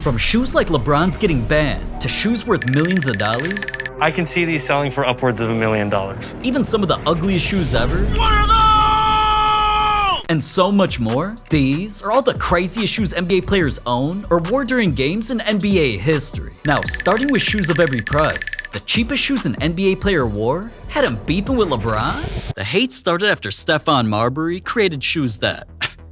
From shoes like LeBron's getting banned to shoes worth millions of dollars, I can see these selling for upwards of $1 million. even some of the ugliest shoes ever, What are those? and so much more, these are all the craziest shoes NBA players own or wore during games in NBA history. Now, starting with shoes of every price, the cheapest shoes an NBA player wore had him beefing with LeBron? The hate started after Stephon Marbury created shoes that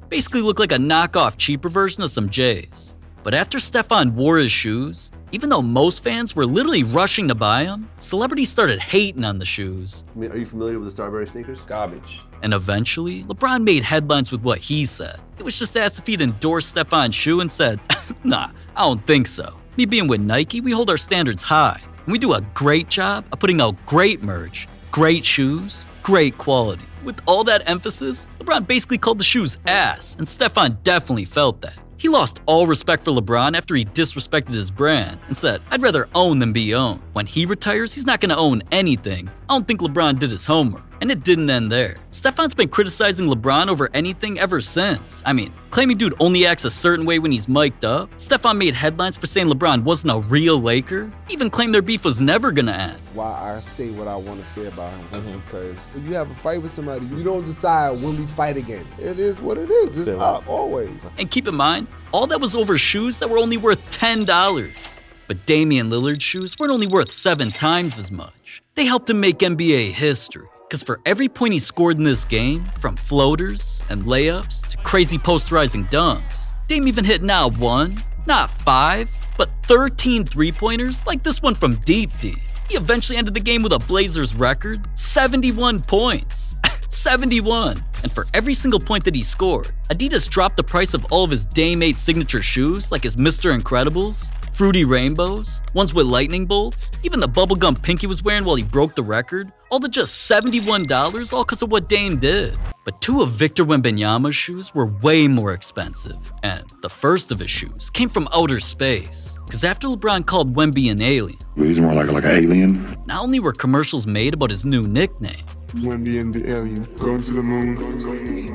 basically look like a knockoff cheaper version of some J's. But after Stephon wore his shoes, even though most fans were literally rushing to buy them, celebrities started hating on the shoes. I mean, are you familiar with the Starbury sneakers? Garbage. And eventually, LeBron made headlines with what he said. It was just asked if he'd endorse Stephon's shoe and said, nah, I don't think so. Me being with Nike, we hold our standards high. And we do a great job of putting out great merch, great shoes, great quality. With all that emphasis, LeBron basically called the shoes ass, and Stephon definitely felt that. He lost all respect for LeBron after he disrespected his brand and said, I'd rather own than be owned. When he retires, he's not gonna own anything. I don't think LeBron did his homework. And it didn't end there. Stephon's been criticizing LeBron over anything ever since. I mean, claiming dude only acts a certain way when he's mic'd up. Stephon made headlines for saying LeBron wasn't a real Laker. He even claimed their beef was never gonna end. Why I say what I want to say about him is because if you have a fight with somebody, you don't decide when we fight again. It is what it is. It's up always. And keep in mind, all that was over shoes that were only worth $10. But Damian Lillard's shoes weren't only worth 7 times as much. They helped him make NBA history. Because for every point he scored in this game, from floaters and layups to crazy posterizing dunks, Dame even hit not 1, not 5, but 13 three-pointers like this one from Deep Deep. He eventually ended the game with a Blazers record, 71 points. 71. And for every single point that he scored, Adidas dropped the price of all of his Dame-made signature shoes like his Mr. Incredibles, Fruity Rainbows, ones with lightning bolts, even the bubblegum pink he was wearing while he broke the record, all to just $71 all because of what Dame did. But 2 of Victor Wembanyama's shoes were way more expensive, and the first of his shoes came from outer space. Because after LeBron called Wemby an alien, He's more like an alien. not only were commercials made about his new nickname, Wemby and the alien, going to the moon.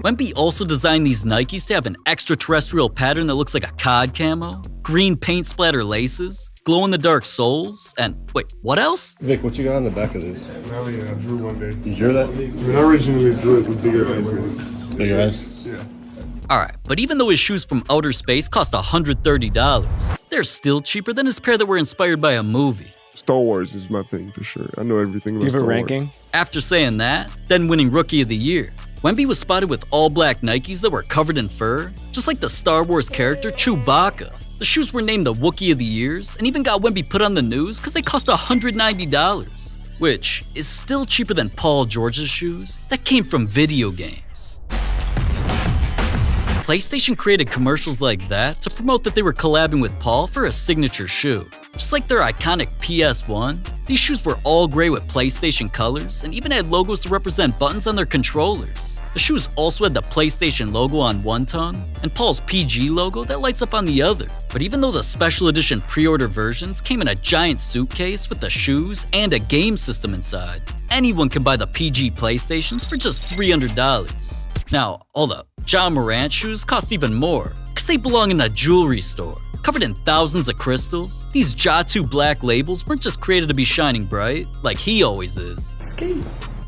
Wemby also designed these Nikes to have an extraterrestrial pattern that looks like a COD camo, green paint splatter laces, glow-in-the-dark soles, and wait, what else? Vic, what you got on the back of this? Oh yeah, I drew one day. You drew that? I mean, I originally drew it with bigger eyes. Bigger eyes? Yeah. Alright, but even though his shoes from outer space cost $130, they're still cheaper than his pair that were inspired by a movie. Star Wars is my thing for sure. I know everything about Do you have Star a Wars. ranking? After saying that, then winning Rookie of the Year, Wemby was spotted with all black Nikes that were covered in fur, just like the Star Wars character Chewbacca. The shoes were named the Wookiee of the Years and even got Wemby put on the news because they cost $190, which is still cheaper than Paul George's shoes that came from video games. PlayStation created commercials like that to promote that they were collabing with Paul for a signature shoe. Just like their iconic PS1, these shoes were all gray with PlayStation colors and even had logos to represent buttons on their controllers. The shoes also had the PlayStation logo on one tongue and Paul's PG logo that lights up on the other. But even though the special edition pre-order versions came in a giant suitcase with the shoes and a game system inside, anyone can buy the PG PlayStations for just $300. Now, hold up, John Morant shoes cost even more, because they belong in a jewelry store. Covered in thousands of crystals, these Ja2 black labels weren't just created to be shining bright, like he always is.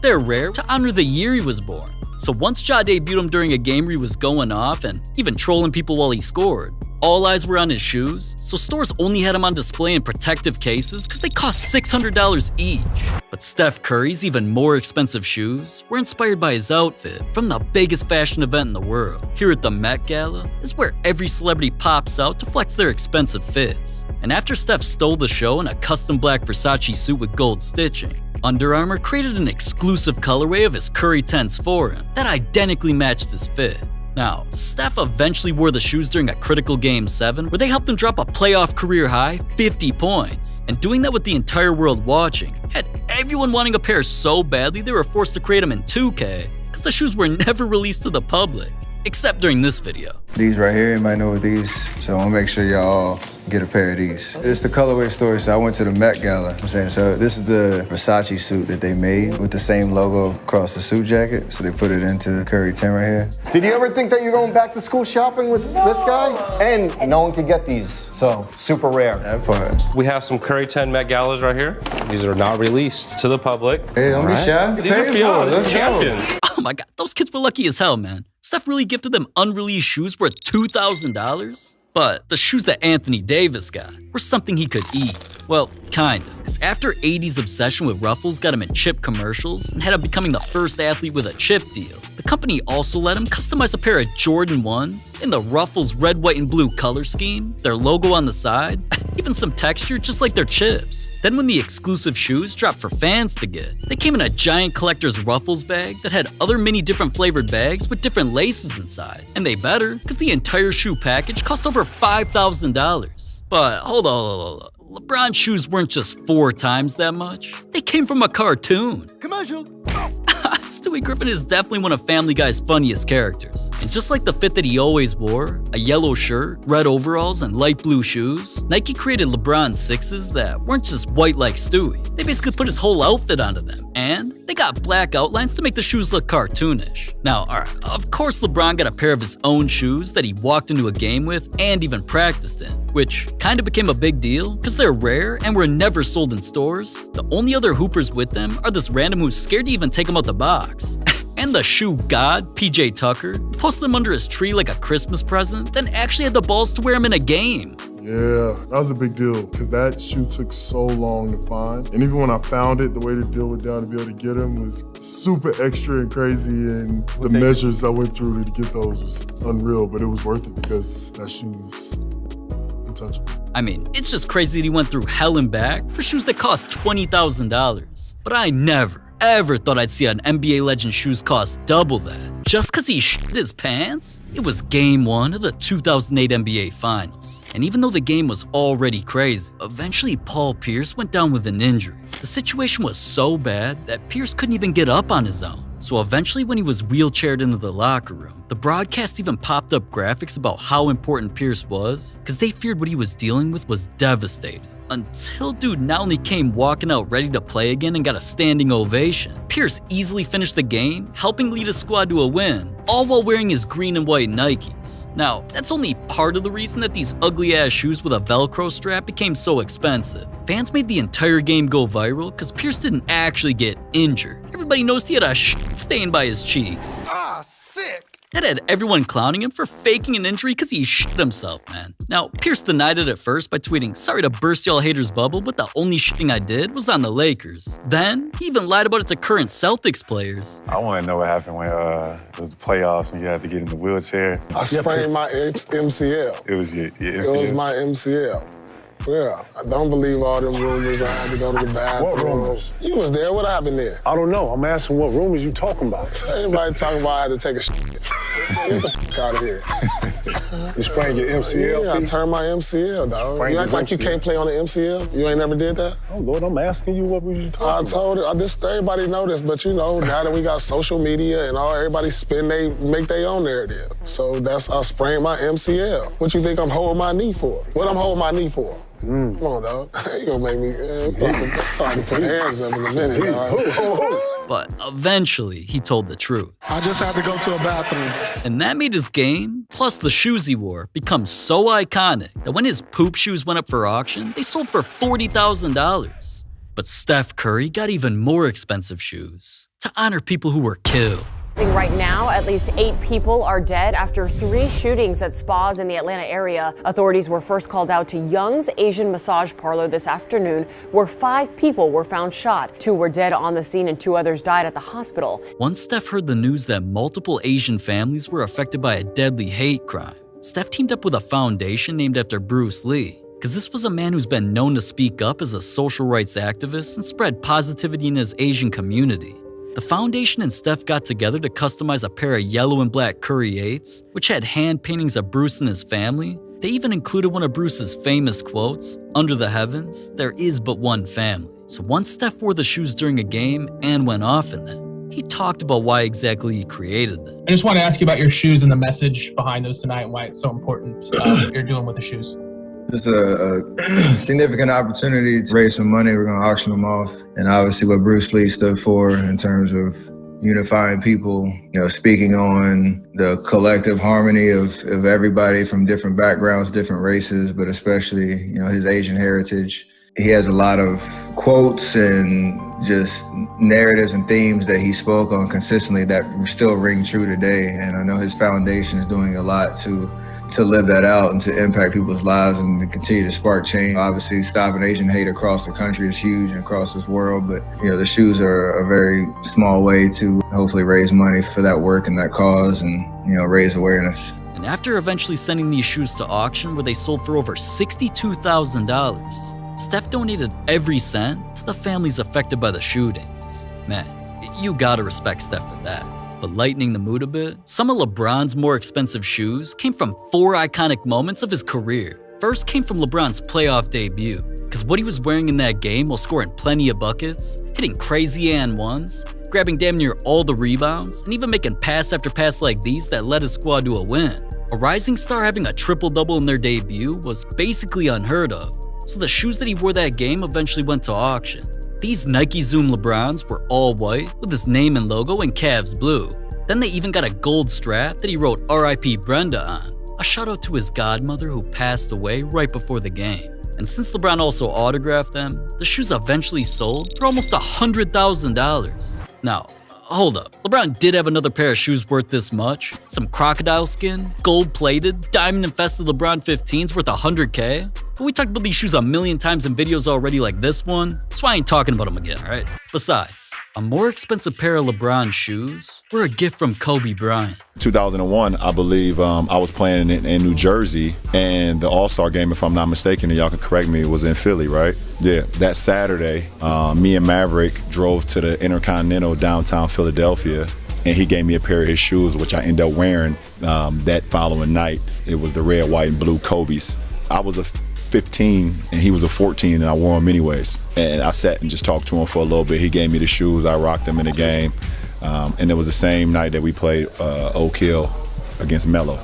They're rare to honor the year he was born. So once Ja debuted him during a game where he was going off and even trolling people while he scored, all eyes were on his shoes, so stores only had him on display in protective cases because they cost $600 each. But Steph Curry's even more expensive shoes were inspired by his outfit from the biggest fashion event in the world. Here at the Met Gala is where every celebrity pops out to flex their expensive fits. And after Steph stole the show in a custom black Versace suit with gold stitching, Under Armour created an exclusive colorway of his Curry 10s for him that identically matched his fit. Now, Steph eventually wore the shoes during a critical Game 7 where they helped him drop a playoff career high 50 points. And doing that with the entire world watching had everyone wanting a pair so badly they were forced to create them in 2K because the shoes were never released to the public. except during this video. These right here, you might know what these, so I'm gonna make sure y'all get a pair of these. It's the colorway story, so I went to the Met Gala. So this is the Versace suit that they made with the same logo across the suit jacket, so they put it into the Curry 10 right here. Did you ever think that you're going back to school shopping with this guy? And no one could get these, so super rare. That part. We have some Curry 10 Met Galas right here. These are not released to the public. Hey, don't be shy. These are for y'all. These are champions. Oh my god, those kids were lucky as hell, man. Steph really gifted them unreleased shoes worth $2,000? But the shoes that Anthony Davis got were something he could eat. Well, kinda. Because after 80's obsession with ruffles got him in chip commercials and had him becoming the first athlete with a chip deal, the company also let him customize a pair of Jordan 1s in the Ruffles red, white, and blue color scheme, their logo on the side, even some texture just like their chips. Then when the exclusive shoes dropped for fans to get, they came in a giant collector's Ruffles bag that had other many different flavored bags with different laces inside. And they better, because the entire shoe package cost over $5,000. But hold on. LeBron shoes weren't just 4 times that much. They came from a cartoon. Commercial. Stewie Griffin is definitely one of Family Guy's funniest characters. And just like the fit that he always wore, a yellow shirt, red overalls, and light blue shoes, Nike created LeBron 6s that weren't just white like Stewie. They basically put his whole outfit onto them. And they got black outlines to make the shoes look cartoonish. Now, alright, of course LeBron got a pair of his own shoes that he walked into a game with and even practiced in, which kinda became a big deal because they're rare and were never sold in stores. The only other hoopers with them are this random who's scared to even take them out the box. And the shoe god, PJ Tucker, posted them under his tree like a Christmas present, then actually had the balls to wear them in a game. Yeah, that was a big deal because that shoe took so long to find. And even when I found it, the way the deal went down to be able to get them was super extra and crazy. And the measures I went through to get those was unreal, but it was worth it because that shoe was untouchable. I mean, it's just crazy that he went through hell and back for shoes that cost $20,000. But I never, ever thought I'd see an NBA legend shoes cost double that. Just cause he shit his pants? It was game 1 of the 2008 NBA Finals. And even though the game was already crazy, eventually Paul Pierce went down with an injury. The situation was so bad that Pierce couldn't even get up on his own. So eventually when he was wheelchaired into the locker room, the broadcast even popped up graphics about how important Pierce was, cause they feared what he was dealing with was devastating. Until dude not only came walking out ready to play again and got a standing ovation, Pierce easily finished the game, helping lead his squad to a win, all while wearing his green and white Nikes. Now, that's only part of the reason that these ugly-ass shoes with a Velcro strap became so expensive. Fans made the entire game go viral because Pierce didn't actually get injured. Everybody noticed he had a shit stain by his cheeks. Ah, sick. That had everyone clowning him for faking an injury because he shit himself, man. Now, Pierce denied it at first by tweeting, "Sorry to burst y'all haters' bubble, but the only shitting I did was on the Lakers." Then, he even lied about it to current Celtics players. I want to know what happened when it was the playoffs when you had to get in the wheelchair. I sprained my MCL. It was your MCL? It was my MCL. Yeah, I don't believe all them rumors. I had to go to the bathroom. What rumors? You was there. What happened there? I don't know. I'm asking what rumors you talking about. Everybody talking about I had to take a shit. Get the fuck out of here. You sprained your MCL? Yeah, I turned my MCL, dog. You act like you can't play on the MCL? You ain't never did that? Oh, Lord, I'm asking you what was you talking about. I told it. I just everybody know this, but you know, now that we got social media and everybody make their own narrative. So I sprained my MCL. What you think I'm holding my knee for? What I'm holding my knee for? Come on, dog. You gonna make me put hands up in a minute, dog. But eventually, he told the truth. I just had to go to a bathroom. And that made his game, plus the shoes he wore, become so iconic that when his poop shoes went up for auction, they sold for $40,000. But Steph Curry got even more expensive shoes to honor people who were killed. Right now, at least 8 people are dead after 3 shootings at spas in the Atlanta area. Authorities were first called out to Young's Asian massage parlor this afternoon, where 5 people were found shot. 2 were dead on the scene and 2 others died at the hospital. Once Steph heard the news that multiple Asian families were affected by a deadly hate crime, Steph teamed up with a foundation named after Bruce Lee. Because this was a man who's been known to speak up as a social rights activist and spread positivity in his Asian community. The foundation and Steph got together to customize a pair of yellow and black Curry 8s, which had hand paintings of Bruce and his family. They even included one of Bruce's famous quotes, "Under the heavens, there is but one family." So once Steph wore the shoes during a game and went off in them, he talked about why exactly he created them. I just want to ask you about your shoes and the message behind those tonight and why it's so important what you're doing with the shoes. It's a significant opportunity to raise some money. We're going to auction them off. And obviously what Bruce Lee stood for in terms of unifying people, speaking on the collective harmony of everybody from different backgrounds, different races, but especially, his Asian heritage. He has a lot of quotes and just narratives and themes that he spoke on consistently that still ring true today. And I know his foundation is doing a lot to live that out and to impact people's lives and to continue to spark change. Obviously, stopping Asian hate across the country is huge and across this world, but the shoes are a very small way to hopefully raise money for that work and that cause and raise awareness. And after eventually sending these shoes to auction where they sold for over $62,000, Steph donated every cent to the families affected by the shootings. Man, you gotta respect Steph for that. But lightening the mood a bit, some of LeBron's more expensive shoes came from 4 iconic moments of his career. First came from LeBron's playoff debut, because what he was wearing in that game while scoring plenty of buckets, hitting crazy and ones, grabbing damn near all the rebounds, and even making pass after pass like these that led his squad to a win. A rising star having a triple-double in their debut was basically unheard of, so the shoes that he wore that game eventually went to auction. These Nike Zoom LeBrons were all white with his name and logo in Cavs blue. Then they even got a gold strap that he wrote R.I.P. Brenda on, a shout out to his godmother who passed away right before the game. And since LeBron also autographed them, the shoes eventually sold for almost $100,000. Now, hold up, LeBron did have another pair of shoes worth this much. Some crocodile skin, gold-plated, diamond-infested LeBron 15s worth $100K. But we talked about these shoes a million times in videos already like this one, so I ain't talking about them again, right? Besides, a more expensive pair of LeBron shoes were a gift from Kobe Bryant. 2001, I believe I was playing in New Jersey, and the All-Star game, if I'm not mistaken, and y'all can correct me, was in Philly, right? Yeah, that Saturday, me and Maverick drove to the Intercontinental downtown Philadelphia, and he gave me a pair of his shoes, which I ended up wearing that following night. It was the red, white, and blue Kobe's. I was a 15 and he was a 14 and I wore them anyways. And I sat and just talked to him for a little bit. He gave me the shoes, I rocked them in the game. And it was the same night that we played Oak Hill against Melo.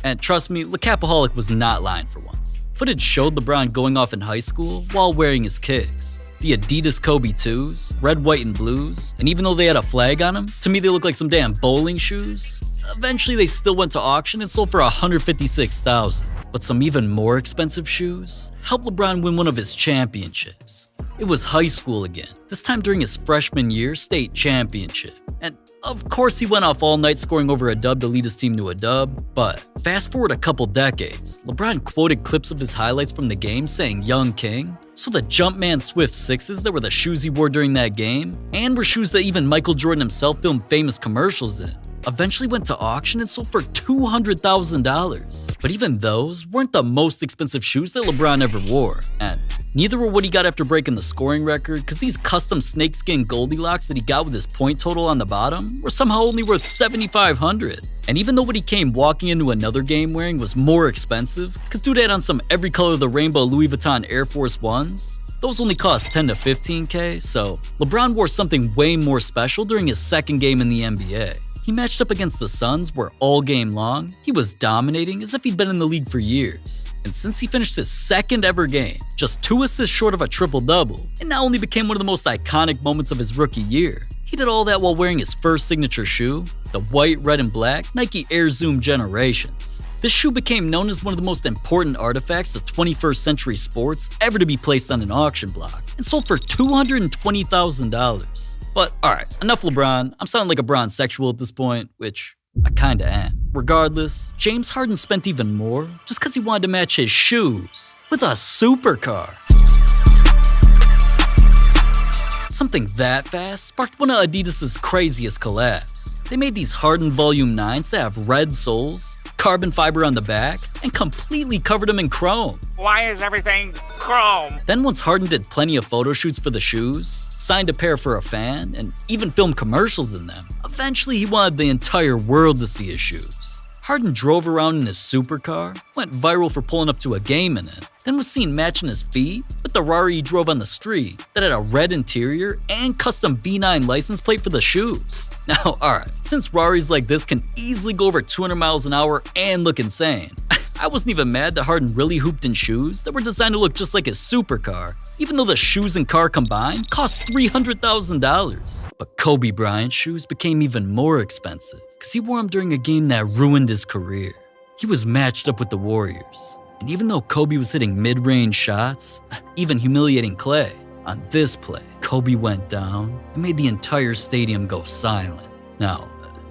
And trust me, the Capaholic was not lying for once. Footage showed LeBron going off in high school while wearing his kicks. The Adidas Kobe 2s, red, white, and blues, and even though they had a flag on them, to me they looked like some damn bowling shoes. Eventually they still went to auction and sold for $156,000. But some even more expensive shoes helped LeBron win one of his championships. It was high school again, this time during his freshman year state championship. And of course he went off all night scoring over a dub to lead his team to a dub, but fast forward a couple decades, LeBron quoted clips of his highlights from the game saying "Young King." So the Jumpman Swift 6s that were the shoes he wore during that game, and were shoes that even Michael Jordan himself filmed famous commercials in, eventually went to auction and sold for $200,000. But even those weren't the most expensive shoes that LeBron ever wore, and neither were what he got after breaking the scoring record, because these custom snakeskin Goldilocks that he got with his point total on the bottom were somehow only worth $7,500. And even though what he came walking into another game wearing was more expensive, because dude had on some every color of the rainbow Louis Vuitton Air Force Ones, those only cost 10 to 15K, so LeBron wore something way more special during his second game in the NBA. He matched up against the Suns where all game long, he was dominating as if he'd been in the league for years. And since he finished his second ever game, just 2 assists short of a triple-double, it not only became one of the most iconic moments of his rookie year, he did all that while wearing his first signature shoe, the white, red, and black Nike Air Zoom Generations. This shoe became known as one of the most important artifacts of 21st century sports ever to be placed on an auction block, and sold for $220,000. But alright, enough LeBron. I'm sounding like a Bron sexual at this point, which I kinda am. Regardless, James Harden spent even more just because he wanted to match his shoes with a supercar. Something that fast sparked one of Adidas' craziest collabs. They made these Harden Volume 9s that have red soles, carbon fiber on the back, and completely covered them in chrome. Why is everything chrome? Then once Harden did plenty of photo shoots for the shoes, signed a pair for a fan, and even filmed commercials in them, eventually he wanted the entire world to see his shoes. Harden drove around in his supercar, went viral for pulling up to a game in it, then was seen matching his feet with the the Rari he drove on the street that had a red interior and custom V9 license plate for the shoes. Now, alright, since Raris like this can easily go over 200 miles an hour and look insane, I wasn't even mad that Harden really hooped in shoes that were designed to look just like his supercar, even though the shoes and car combined cost $300,000. But Kobe Bryant's shoes became even more expensive because he wore them during a game that ruined his career. He was matched up with the Warriors, and even though Kobe was hitting mid-range shots, even humiliating Klay, on this play, Kobe went down and made the entire stadium go silent. Now,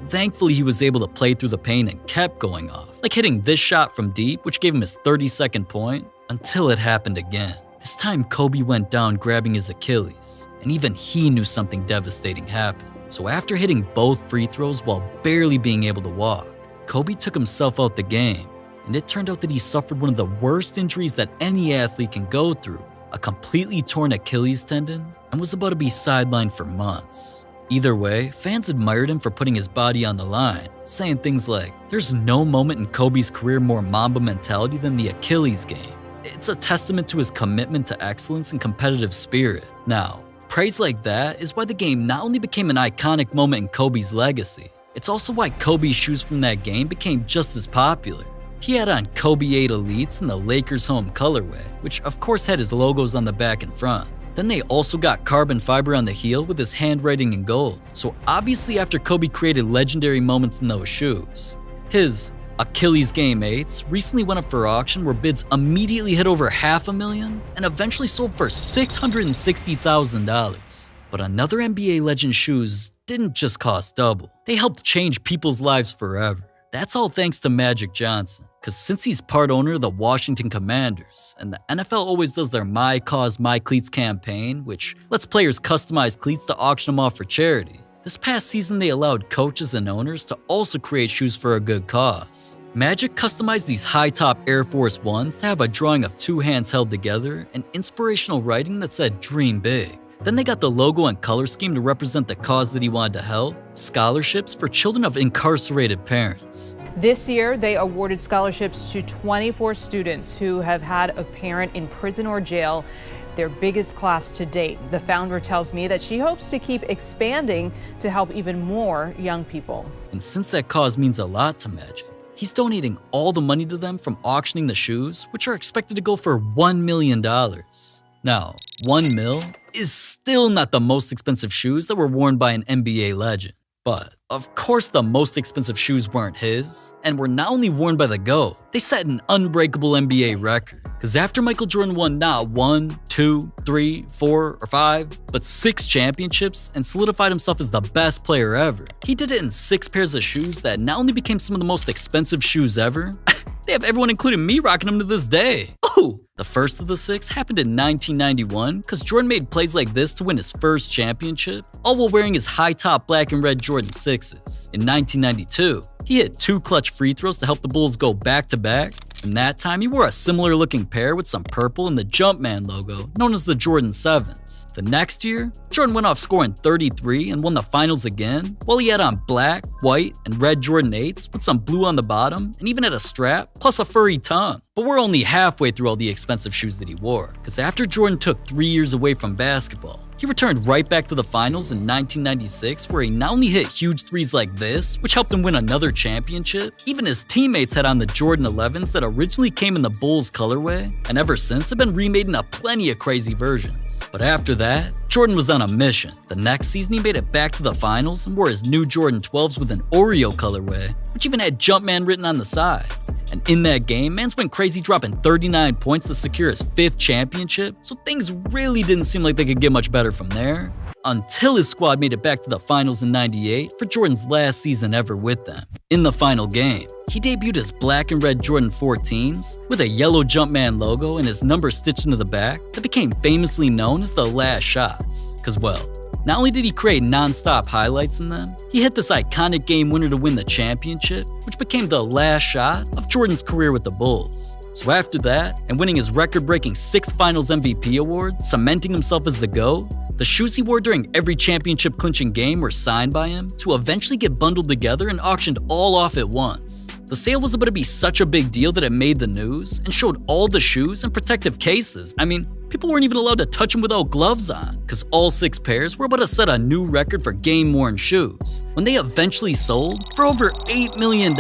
thankfully he was able to play through the pain and kept going off, like hitting this shot from deep, which gave him his 32nd point, until it happened again. This time Kobe went down grabbing his Achilles, and even he knew something devastating happened. So after hitting both free throws while barely being able to walk, Kobe took himself out the game, and it turned out that he suffered one of the worst injuries that any athlete can go through, a completely torn Achilles tendon, and was about to be sidelined for months. Either way, fans admired him for putting his body on the line, saying things like, "There's no moment in Kobe's career more Mamba mentality than the Achilles game. It's a testament to his commitment to excellence and competitive spirit." Now, praise like that is why the game not only became an iconic moment in Kobe's legacy, it's also why Kobe's shoes from that game became just as popular. He had on Kobe 8 Elites in the Lakers home colorway, which of course had his logos on the back and front. Then they also got carbon fiber on the heel with his handwriting in gold. So obviously after Kobe created legendary moments in those shoes, his Achilles Game 8s recently went up for auction where bids immediately hit over $500,000 and eventually sold for $660,000. But another NBA legend's shoes didn't just cost double. They helped change people's lives forever. That's all thanks to Magic Johnson, because since he's part owner of the Washington Commanders, and the NFL always does their My Cause, My Cleats campaign, which lets players customize cleats to auction them off for charity, this past season they allowed coaches and owners to also create shoes for a good cause. Magic customized these high-top Air Force Ones to have a drawing of two hands held together and inspirational writing that said "Dream Big." Then they got the logo and color scheme to represent the cause that he wanted to help, scholarships for children of incarcerated parents. This year, they awarded scholarships to 24 students who have had a parent in prison or jail, their biggest class to date. The founder tells me that she hopes to keep expanding to help even more young people. And since that cause means a lot to Magic, he's donating all the money to them from auctioning the shoes, which are expected to go for $1 million. Now, $1 million is still not the most expensive shoes that were worn by an NBA legend. But, of course, the most expensive shoes weren't his, and were not only worn by the GOAT, they set an unbreakable NBA record. Because after Michael Jordan won not 1, 2, 3, 4, or 5, but 6 championships and solidified himself as the best player ever, he did it in 6 pairs of shoes that not only became some of the most expensive shoes ever, they have everyone, including me, rocking them to this day. Ooh! The first of the 6 happened in 1991 because Jordan made plays like this to win his first championship, all while wearing his high-top black and red Jordan 6s. In 1992, he hit 2 clutch free throws to help the Bulls go back-to-back, and that time he wore a similar-looking pair with some purple and the Jumpman logo, known as the Jordan 7s. The next year, Jordan went off scoring 33 and won the finals again, while he had on black, white, and red Jordan 8s with some blue on the bottom, and even had a strap, plus a furry tongue. But we're only halfway through all the expensive shoes that he wore, because after Jordan took 3 years away from basketball, he returned right back to the finals in 1996, where he not only hit huge threes like this, which helped him win another championship, even his teammates had on the Jordan 11s that originally came in the Bulls colorway, and ever since have been remade into plenty of crazy versions. But after that, Jordan was on a mission. The next season he made it back to the finals and wore his new Jordan 12s with an Oreo colorway, which even had Jumpman written on the side. And in that game, Mans went crazy dropping 39 points to secure his 5th championship, so things really didn't seem like they could get much better from there, until his squad made it back to the finals in '98 for Jordan's last season ever with them. In the final game, he debuted his black and red Jordan 14s with a yellow Jumpman logo and his number stitched into the back that became famously known as the Last Shots, cause well, not only did he create non-stop highlights in them, he hit this iconic game winner to win the championship, which became the last shot of Jordan's career with the Bulls. So after that, and winning his record-breaking 6th Finals MVP award, cementing himself as the GOAT, the shoes he wore during every championship-clinching game were signed by him to eventually get bundled together and auctioned all off at once. The sale was about to be such a big deal that it made the news and showed all the shoes in protective cases. I mean, People weren't even allowed to touch them without gloves on, because all 6 pairs were about to set a new record for game-worn shoes, when they eventually sold for over $8 million.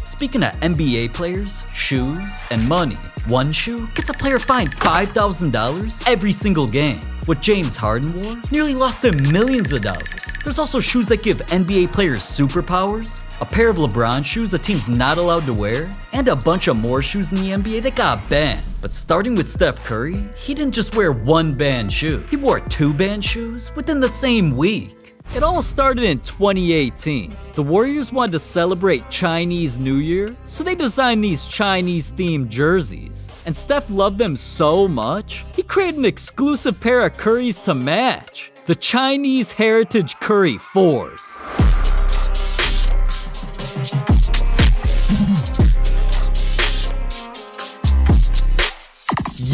Speaking of NBA players, shoes, and money, one shoe gets a player fined $5,000 every single game. What James Harden wore nearly lost him millions of dollars. There's also shoes that give NBA players superpowers, a pair of LeBron shoes a team's not allowed to wear, and a bunch of more shoes in the NBA that got banned. But starting with Steph Curry, he didn't just wear one banned shoe. He wore 2 banned shoes within the same week. It all started in 2018. The Warriors wanted to celebrate Chinese New Year, so they designed these Chinese-themed jerseys. And Steph loved them so much, he created an exclusive pair of Currys to match. The Chinese Heritage Curry 4s.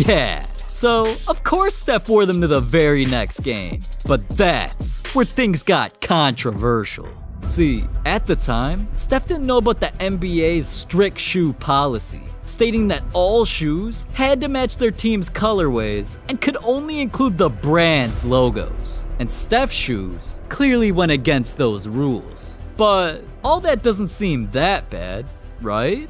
Yeah. So, of course Steph wore them to the very next game. But that's where things got controversial. See, at the time, Steph didn't know about the NBA's strict shoe policy, stating that all shoes had to match their team's colorways and could only include the brand's logos. And Steph's shoes clearly went against those rules. But all that doesn't seem that bad, right?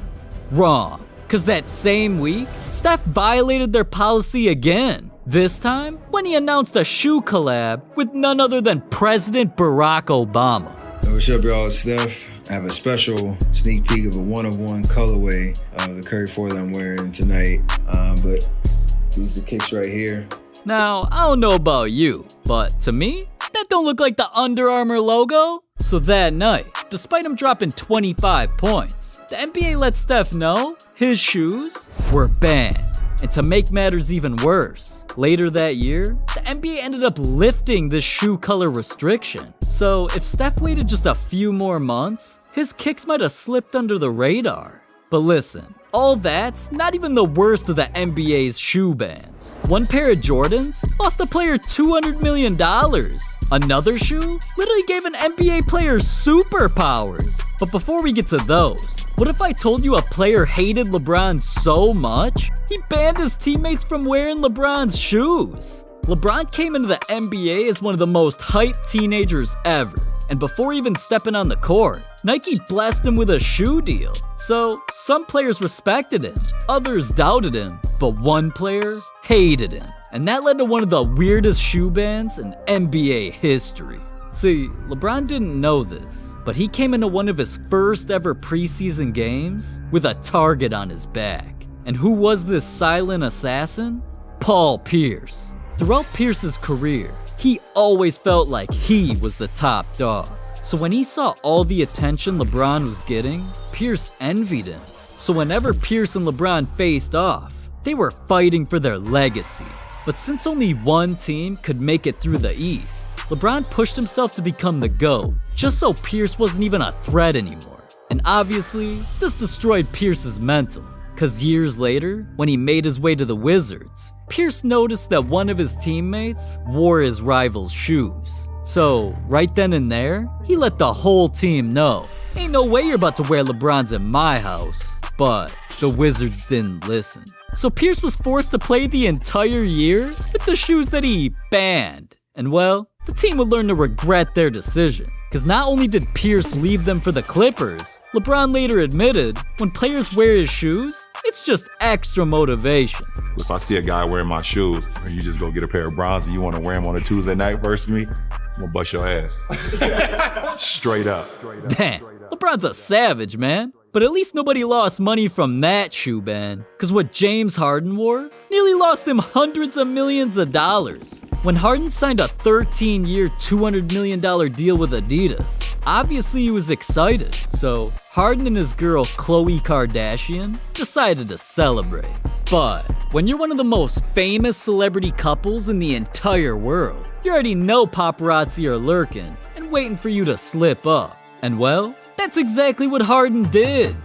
Wrong. Because that same week, Steph violated their policy again. This time, when he announced a shoe collab with none other than President Barack Obama. What's up, y'all? It's Steph. I have a special sneak peek of a one-of-one colorway of the Curry 4 that I'm wearing tonight. But these are the kicks right here. Now, I don't know about you, but to me, that don't look like the Under Armour logo. So that night, despite him dropping 25 points, the NBA let Steph know his shoes were banned. And to make matters even worse, later that year, the NBA ended up lifting this shoe color restriction. So if Steph waited just a few more months, his kicks might have slipped under the radar. But listen, all that's not even the worst of the NBA's shoe bans. One pair of Jordans lost a player $200 million. Another shoe literally gave an NBA player superpowers. But before we get to those, what if I told you a player hated LeBron so much, he banned his teammates from wearing LeBron's shoes? LeBron came into the NBA as one of the most hyped teenagers ever. And before even stepping on the court, Nike blessed him with a shoe deal. So some players respected him, others doubted him, but one player hated him. And that led to one of the weirdest shoe bans in NBA history. See, LeBron didn't know this, but he came into one of his first ever preseason games with a target on his back. And who was this silent assassin? Paul Pierce. Throughout Pierce's career, he always felt like he was the top dog. So when he saw all the attention LeBron was getting, Pierce envied him. So whenever Pierce and LeBron faced off, they were fighting for their legacy. But since only one team could make it through the East, LeBron pushed himself to become the GOAT, just so Pierce wasn't even a threat anymore. And obviously, this destroyed Pierce's mental. Cause years later, when he made his way to the Wizards, Pierce noticed that one of his teammates wore his rival's shoes. So, right then and there, he let the whole team know, ain't no way you're about to wear LeBron's in my house. But the Wizards didn't listen. So Pierce was forced to play the entire year with the shoes that he banned. And well, the team would learn to regret their decision. Because not only did Pierce leave them for the Clippers, LeBron later admitted when players wear his shoes, it's just extra motivation. If I see a guy wearing my shoes, or you just go get a pair of bronze and you want to wear them on a Tuesday night versus me, I'm gonna bust your ass. Straight up. Damn, LeBron's a savage, man. But at least nobody lost money from that shoe ban, because what James Harden wore nearly lost him hundreds of millions of dollars. When Harden signed a 13-year, $200 million deal with Adidas, obviously he was excited, so Harden and his girl Khloe Kardashian decided to celebrate. But when you're one of the most famous celebrity couples in the entire world, you already know paparazzi are lurking and waiting for you to slip up. And well, that's exactly what Harden did.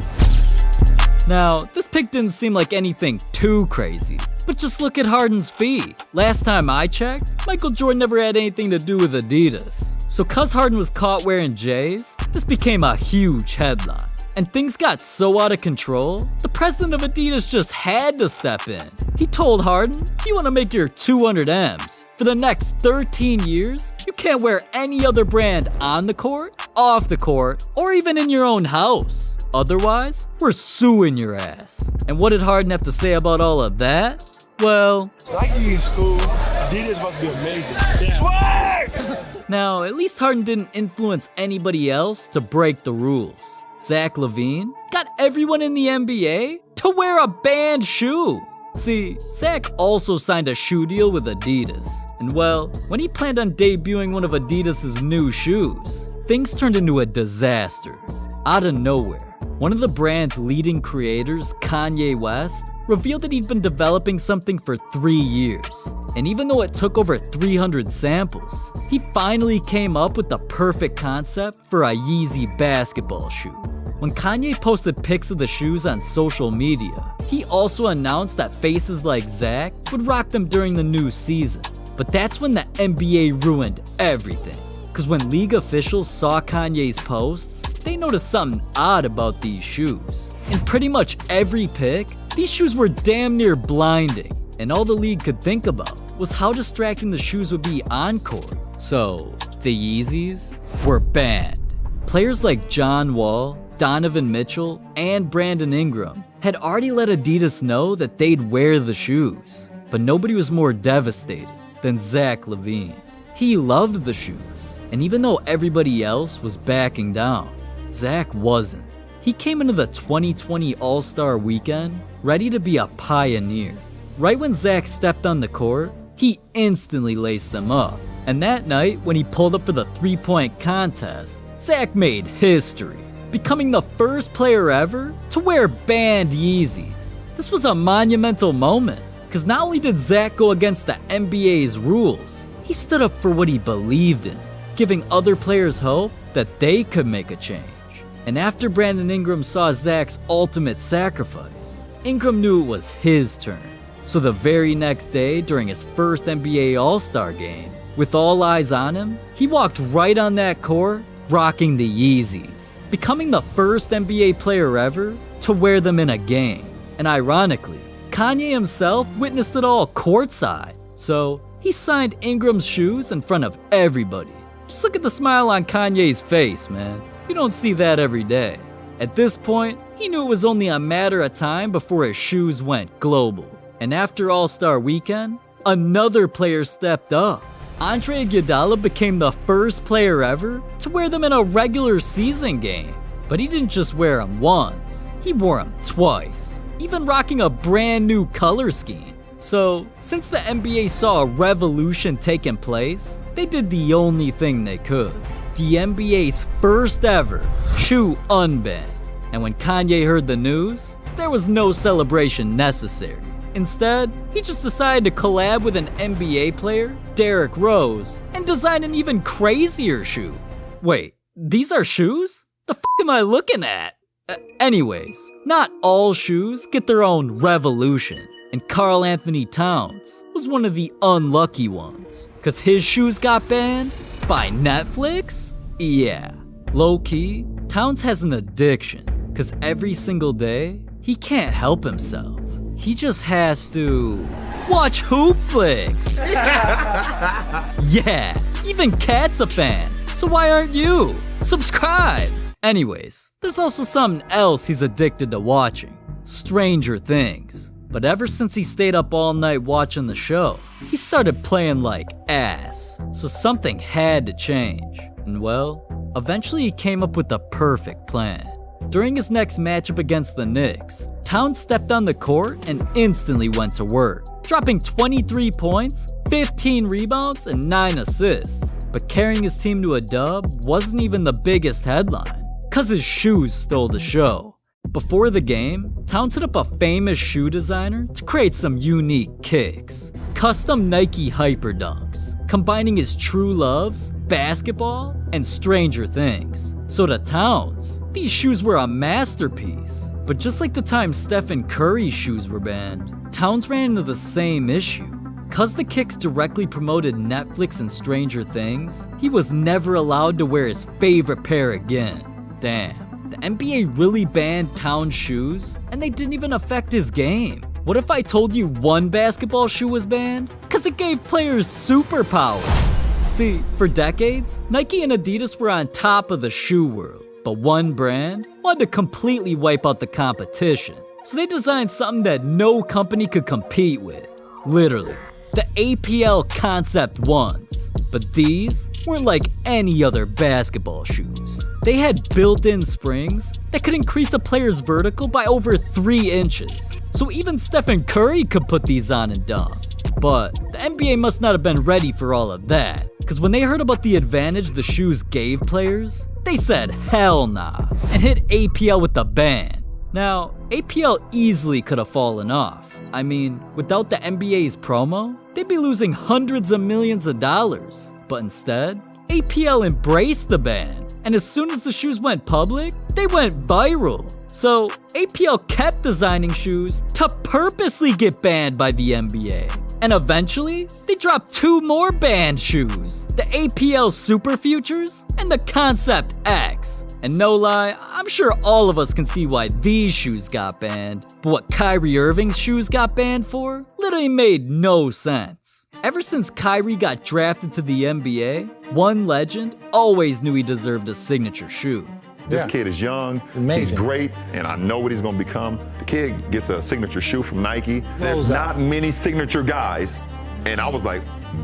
Now, this pic didn't seem like anything too crazy, but just look at Harden's feet. Last time I checked, Michael Jordan never had anything to do with Adidas. So cause Harden was caught wearing J's, this became a huge headline. And things got so out of control, the president of Adidas just had to step in. He told Harden, if you want to make your 200 M's, for the next 13 years, you can't wear any other brand on the court, off the court, or even in your own house. Otherwise, we're suing your ass. And what did Harden have to say about all of that? Well, Like you in school, Adidas must be amazing. Swag! now, at least Harden didn't influence anybody else to break the rules. Zach LaVine got everyone in the NBA to wear a banned shoe. See, Zach also signed a shoe deal with Adidas. And well, when he planned on debuting one of Adidas' new shoes, things turned into a disaster. Out of nowhere, one of the brand's leading creators, Kanye West, revealed that he'd been developing something for 3 years. And even though it took over 300 samples, he finally came up with the perfect concept for a Yeezy basketball shoe. When Kanye posted pics of the shoes on social media, he also announced that faces like Zach would rock them during the new season. But that's when the NBA ruined everything. Cause when league officials saw Kanye's posts, they noticed something odd about these shoes. In pretty much every pic, these shoes were damn near blinding, and all the league could think about was how distracting the shoes would be on court. So, the Yeezys were banned. Players like John Wall, Donovan Mitchell, and Brandon Ingram had already let Adidas know that they'd wear the shoes, but nobody was more devastated than Zach LaVine. He loved the shoes, and even though everybody else was backing down, Zach wasn't. He came into the 2020 All-Star Weekend ready to be a pioneer. Right when Zach stepped on the court, he instantly laced them up. And that night, when he pulled up for the three-point contest, Zach made history, becoming the first player ever to wear banned Yeezys. This was a monumental moment, because not only did Zach go against the NBA's rules, he stood up for what he believed in, giving other players hope that they could make a change. And after Brandon Ingram saw Zach's ultimate sacrifice, Ingram knew it was his turn. So the very next day, during his first NBA All-Star game, with all eyes on him, he walked right on that court, rocking the Yeezys, becoming the first NBA player ever to wear them in a game. And ironically, Kanye himself witnessed it all courtside. So he signed Ingram's shoes in front of everybody. Just look at the smile on Kanye's face, man. You don't see that every day. At this point, he knew it was only a matter of time before his shoes went global. And after All-Star Weekend, another player stepped up. Andre Iguodala became the first player ever to wear them in a regular season game. But he didn't just wear them once, he wore them twice, even rocking a brand new color scheme. So, since the NBA saw a revolution taking place, they did the only thing they could. The NBA's first ever shoe unban. And when Kanye heard the news, there was no celebration necessary. Instead, he just decided to collab with an NBA player, Derrick Rose, and design an even crazier shoe. Wait, these are shoes? The f*** am I looking at? Anyways, not all shoes get their own revolution, and Karl Anthony Towns was one of the unlucky ones, cause his shoes got banned by Netflix? Yeah. Low-key, Towns has an addiction, cause every single day, he can't help himself. He just has to watch HoopFlix. Yeah, even Kat's a fan, so why aren't you? Subscribe! Anyways, there's also something else he's addicted to watching. Stranger Things. But ever since he stayed up all night watching the show, he started playing like ass. So something had to change. And well, eventually he came up with the perfect plan. During his next matchup against the Knicks, Towns stepped on the court and instantly went to work, dropping 23 points, 15 rebounds, and 9 assists. But carrying his team to a dub wasn't even the biggest headline, cause his shoes stole the show. Before the game, Towns hit up a famous shoe designer to create some unique kicks. Custom Nike Hyper Dunks, combining his true loves, basketball, and Stranger Things. So to Towns, these shoes were a masterpiece. But just like the time Stephen Curry's shoes were banned, Towns ran into the same issue. Cause the kicks directly promoted Netflix and Stranger Things, he was never allowed to wear his favorite pair again. Damn. The NBA really banned Town's shoes, and they didn't even affect his game. What if I told you one basketball shoe was banned? Because it gave players superpowers. See, for decades, Nike and Adidas were on top of the shoe world, but one brand wanted to completely wipe out the competition. So they designed something that no company could compete with. Literally, the APL Concept Ones. But these weren't like any other basketball shoes. They had built-in springs that could increase a player's vertical by over 3 inches. So even Stephen Curry could put these on and dunk. But the NBA must not have been ready for all of that, because when they heard about the advantage the shoes gave players, they said hell nah, and hit APL with a ban. Now, APL easily could have fallen off. I mean, without the NBA's promo, they'd be losing hundreds of millions of dollars. But instead, APL embraced the ban, and as soon as the shoes went public, they went viral. So APL kept designing shoes to purposely get banned by the NBA. And eventually, they dropped 2 more banned shoes, the APL Super Futures and the Concept X. And no lie, I'm sure all of us can see why these shoes got banned, but what Kyrie Irving's shoes got banned for literally made no sense. Ever since Kyrie got drafted to the NBA, one legend always knew he deserved a signature shoe. This kid is young, he's great, and I know what he's gonna become. The kid gets a signature shoe from Nike. There's not many signature guys, and I was like,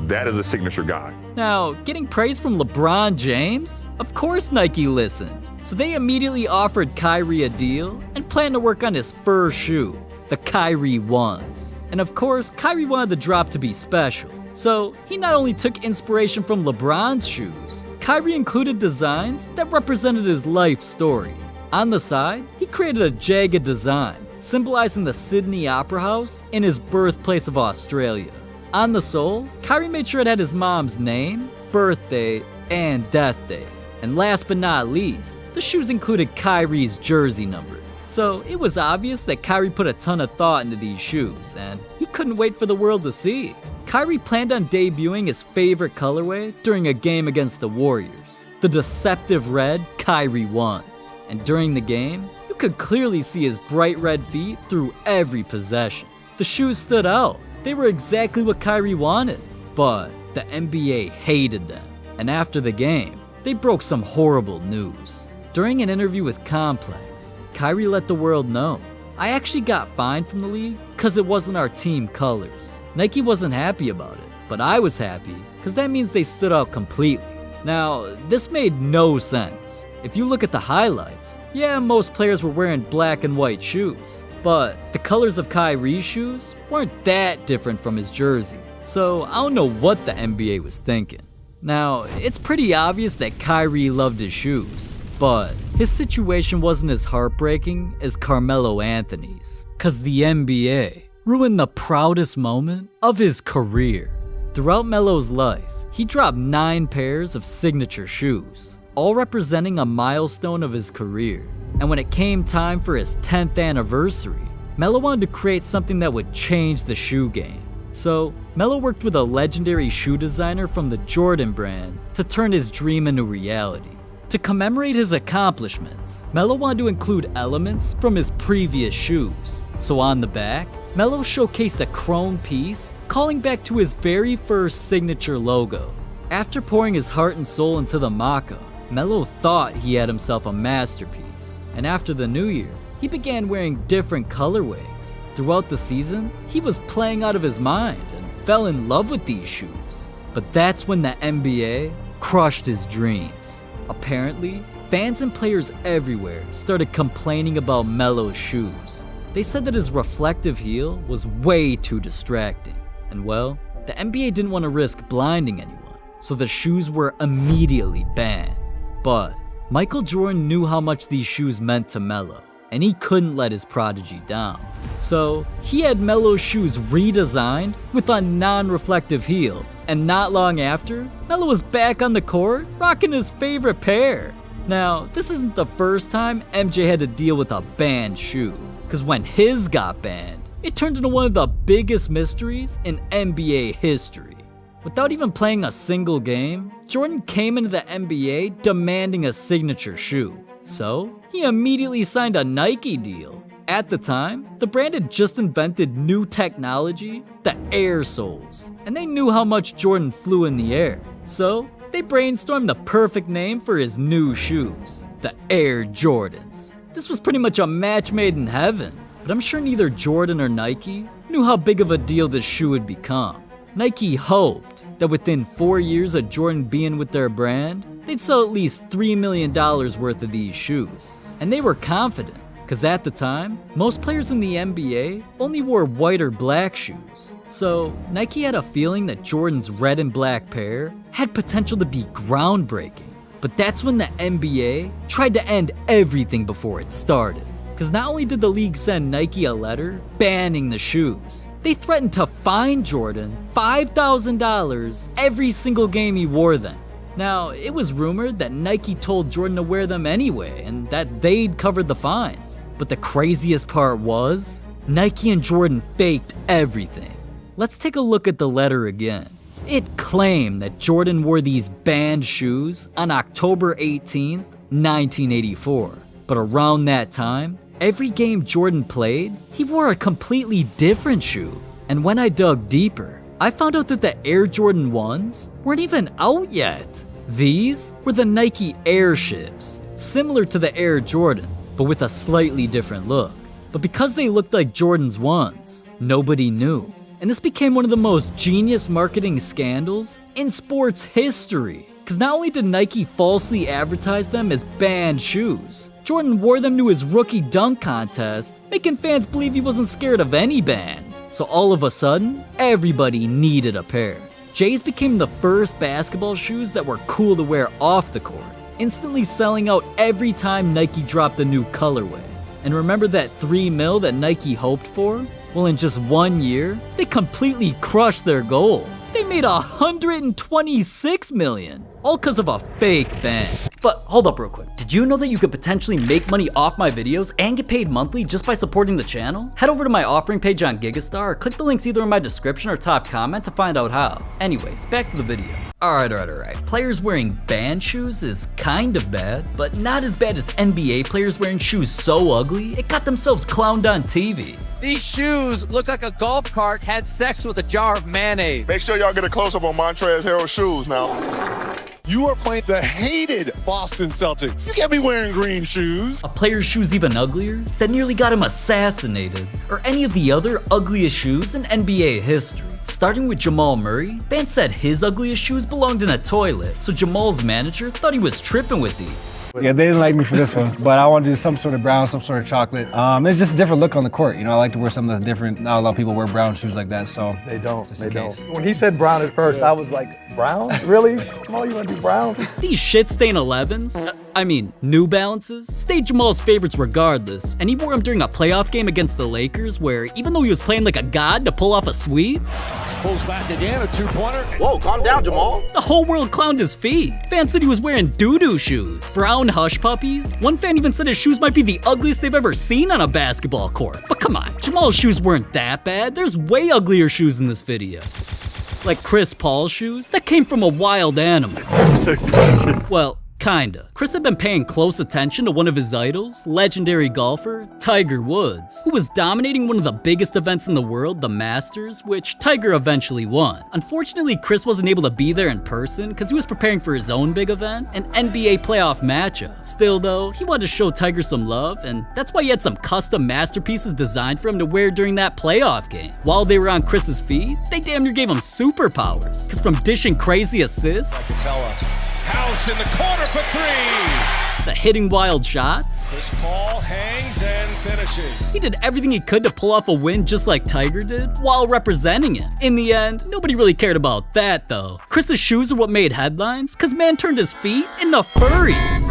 that is a signature guy. Now, getting praise from LeBron James? Of course Nike listened. So they immediately offered Kyrie a deal and planned to work on his first shoe, the Kyrie Ones. And of course, Kyrie wanted the drop to be special. So he not only took inspiration from LeBron's shoes, Kyrie included designs that represented his life story. On the side, he created a jagged design, symbolizing the Sydney Opera House in his birthplace of Australia. On the sole, Kyrie made sure it had his mom's name, birthday, and death day. And last but not least, the shoes included Kyrie's jersey number. So it was obvious that Kyrie put a ton of thought into these shoes, and he couldn't wait for the world to see. Kyrie planned on debuting his favorite colorway during a game against the Warriors, the deceptive red Kyrie Ones. And during the game, you could clearly see his bright red feet through every possession. The shoes stood out. They were exactly what Kyrie wanted, but the NBA hated them. And after the game, they broke some horrible news. During an interview with Complex, Kyrie let the world know, I actually got fined from the league because it wasn't our team colors. Nike wasn't happy about it, but I was happy because that means they stood out completely. Now, this made no sense. If you look at the highlights, yeah, most players were wearing black and white shoes, but the colors of Kyrie's shoes weren't that different from his jersey. So I don't know what the NBA was thinking. Now, it's pretty obvious that Kyrie loved his shoes, but his situation wasn't as heartbreaking as Carmelo Anthony's, cause the NBA ruined the proudest moment of his career. Throughout Melo's life, he dropped 9 pairs of signature shoes, all representing a milestone of his career. And when it came time for his 10th anniversary, Melo wanted to create something that would change the shoe game. So, Melo worked with a legendary shoe designer from the Jordan brand to turn his dream into reality. To commemorate his accomplishments, Melo wanted to include elements from his previous shoes. So on the back, Melo showcased a chrome piece calling back to his very first signature logo. After pouring his heart and soul into the mock-up, Melo thought he had himself a masterpiece. And after the new year, he began wearing different colorways. Throughout the season, he was playing out of his mind and fell in love with these shoes. But that's when the NBA crushed his dreams. Apparently, fans and players everywhere started complaining about Melo's shoes. They said that his reflective heel was way too distracting. And well, the NBA didn't want to risk blinding anyone, so the shoes were immediately banned. But Michael Jordan knew how much these shoes meant to Melo, and he couldn't let his prodigy down. So he had Melo's shoes redesigned with a non-reflective heel, and not long after, Melo was back on the court rocking his favorite pair. Now, this isn't the first time MJ had to deal with a banned shoe, because when his got banned, it turned into one of the biggest mysteries in NBA history. Without even playing a single game, Jordan came into the NBA demanding a signature shoe. So, he immediately signed a Nike deal. At the time, the brand had just invented new technology, the air soles, and they knew how much Jordan flew in the air. So, they brainstormed the perfect name for his new shoes, the Air Jordans. This was pretty much a match made in heaven, but I'm sure neither Jordan or Nike knew how big of a deal this shoe would become. Nike hoped that within 4 years of Jordan being with their brand, they'd sell at least $3 million worth of these shoes. And they were confident, because at the time, most players in the NBA only wore white or black shoes. So Nike had a feeling that Jordan's red and black pair had potential to be groundbreaking. But that's when the NBA tried to end everything before it started. Because not only did the league send Nike a letter banning the shoes, they threatened to fine Jordan $5,000 every single game he wore them. Now, it was rumored that Nike told Jordan to wear them anyway, and that they'd covered the fines. But the craziest part was, Nike and Jordan faked everything. Let's take a look at the letter again. It claimed that Jordan wore these banned shoes on October 18, 1984. But around that time, every game Jordan played, he wore a completely different shoe. And when I dug deeper, I found out that the Air Jordan 1s weren't even out yet. These were the Nike Airships, similar to the Air Jordans, but with a slightly different look. But because they looked like Jordan's 1s, nobody knew. And this became one of the most genius marketing scandals in sports history. Because not only did Nike falsely advertise them as banned shoes, Jordan wore them to his rookie dunk contest, making fans believe he wasn't scared of any ban. So all of a sudden, everybody needed a pair. J's became the first basketball shoes that were cool to wear off the court, instantly selling out every time Nike dropped a new colorway. And remember that $3 million that Nike hoped for? Well, in just 1 year, they completely crushed their goal. They made $126 million, all because of a fake ban. But hold up real quick. Did you know that you could potentially make money off my videos and get paid monthly just by supporting the channel? Head over to my offering page on Gigastar or click the links either in my description or top comment to find out how. Anyways, back to the video. Alright. Players wearing band shoes is kind of bad, but not as bad as NBA players wearing shoes so ugly it got themselves clowned on TV. These shoes look like a golf cart had sex with a jar of mayonnaise. Make sure y'all get a close-up on Montrezl Harrell's shoes now. You are playing the hated Boston Celtics. You can't be wearing green shoes. A player's shoes even uglier that nearly got him assassinated, or any of the other ugliest shoes in NBA history. Starting with Jamal Murray, fans said his ugliest shoes belonged in a toilet, so Jamal's manager thought he was tripping with these. Yeah, they didn't like me for this one, but I want to do some sort of brown, some sort of chocolate. It's just a different look on the court. You know, I like to wear something that's different. Not a lot of people wear brown shoes like that, so. They don't. When he said brown at first, I was like, brown? Really? Come on, you want to do brown? These shit-stain 11s, New Balances, stayed Jamal's favorites regardless, and he wore them during a playoff game against the Lakers where, even though he was playing like a god to pull off a sweep, Pulls back again, a two-pointer. Whoa, calm down, Jamal. The whole world clowned his feet. Fans said he was wearing doo-doo shoes, brown hush puppies. One fan even said his shoes might be the ugliest they've ever seen on a basketball court. But come on, Jamal's shoes weren't that bad. There's way uglier shoes in this video. Like Chris Paul's shoes that came from a wild animal. Well, kinda. Chris had been paying close attention to one of his idols, legendary golfer Tiger Woods, who was dominating one of the biggest events in the world, the Masters, which Tiger eventually won. Unfortunately, Chris wasn't able to be there in person because he was preparing for his own big event, an NBA playoff matchup. Still though, he wanted to show Tiger some love, and that's why he had some custom masterpieces designed for him to wear during that playoff game. While they were on Chris's feet, they damn near gave him superpowers, because from dishing crazy assists, House in the corner for three. The hitting wild shots, Chris Paul hangs and finishes. He did everything he could to pull off a win just like Tiger did, while representing him. In the end, nobody really cared about that though. Chris's shoes are what made headlines, cause man turned his feet into furries.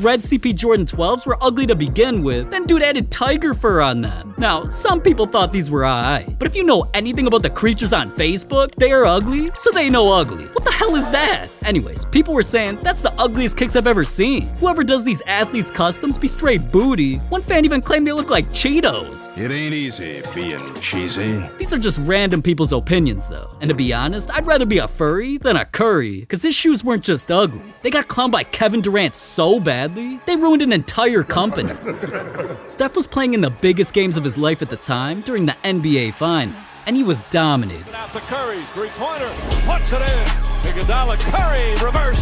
red CP Jordan 12s were ugly to begin with, then dude added tiger fur on them. Now, some people thought these were alright, but if you know anything about the creatures on Facebook, they are ugly, so they know ugly. What the hell is that? Anyways, people were saying, that's the ugliest kicks I've ever seen. Whoever does these athletes customs be straight booty. One fan even claimed they look like Cheetos. It ain't easy being cheesy. These are just random people's opinions though. And to be honest, I'd rather be a furry than a curry, cause his shoes weren't just ugly. They got clowned by Kevin Durant so badly, they ruined an entire company. Steph was playing in the biggest games of his life at the time during the NBA Finals, and he was dominated. Out to Curry, three-pointer, puts it in. Iguodala, Curry, reverse.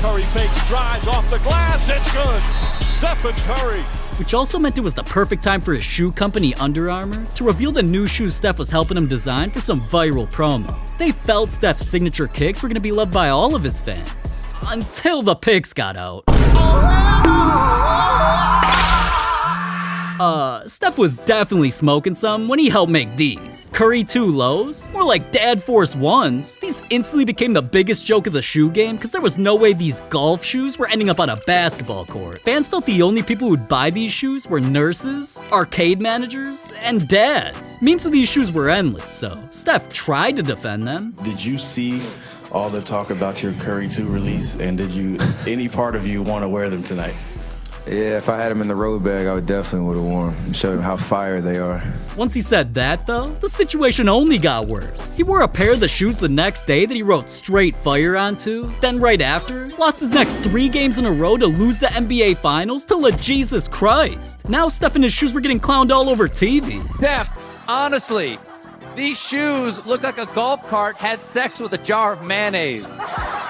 Curry fakes, drives off the glass, it's good. Stephen Curry. Which also meant it was the perfect time for his shoe company Under Armour to reveal the new shoes Steph was helping him design for some viral promo. They felt Steph's signature kicks were gonna be loved by all of his fans. Until the pics got out. Steph was definitely smoking some when he helped make these. Curry 2 lows, more like Dad Force 1s. These instantly became the biggest joke of the shoe game because there was no way these golf shoes were ending up on a basketball court. Fans felt the only people who'd buy these shoes were nurses, arcade managers, and dads. Memes of these shoes were endless, so Steph tried to defend them. Did you see all the talk about your Curry 2 release, and did any part of you want to wear them tonight? Yeah, if I had them in the road bag, I would definitely would have worn them and showed them how fire they are. Once he said that, though, the situation only got worse. He wore a pair of the shoes the next day that he wrote straight fire onto, then right after, lost his next 3 games in a row to lose the NBA Finals to Jesus Christ. Now Steph and his shoes were getting clowned all over TV. Steph, honestly, these shoes look like a golf cart had sex with a jar of mayonnaise.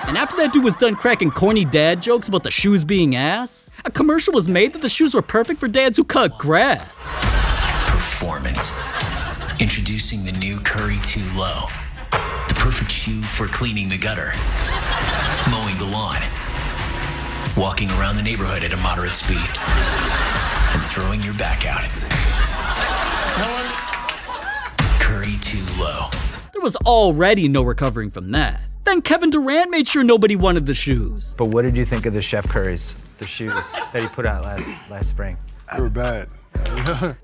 And after that dude was done cracking corny dad jokes about the shoes being ass, a commercial was made that the shoes were perfect for dads who cut grass. Performance. Introducing the new Curry 2 Low. The perfect shoe for cleaning the gutter, mowing the lawn, walking around the neighborhood at a moderate speed, and throwing your back out. Curry 2 Low. There was already no recovering from that. Then Kevin Durant made sure nobody wanted the shoes. But what did you think of the Chef Curry's, the shoes that he put out last spring? They were bad.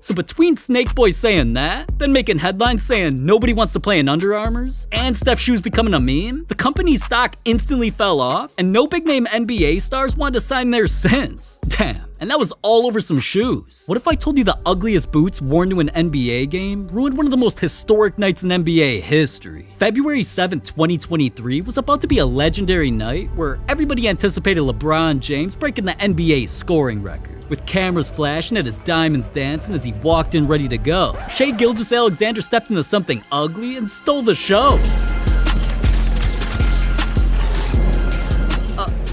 So between Snake Boy saying that, then making headlines saying nobody wants to play in Under Armours, and Steph's shoes becoming a meme, the company's stock instantly fell off, and no big name NBA stars wanted to sign theirs since. Damn. And that was all over some shoes. What if I told you the ugliest boots worn to an NBA game ruined one of the most historic nights in NBA history? February 7th, 2023 was about to be a legendary night where everybody anticipated LeBron James breaking the NBA scoring record, with cameras flashing at his diamonds dancing as he walked in ready to go. Gilgeous-Alexander stepped into something ugly and stole the show.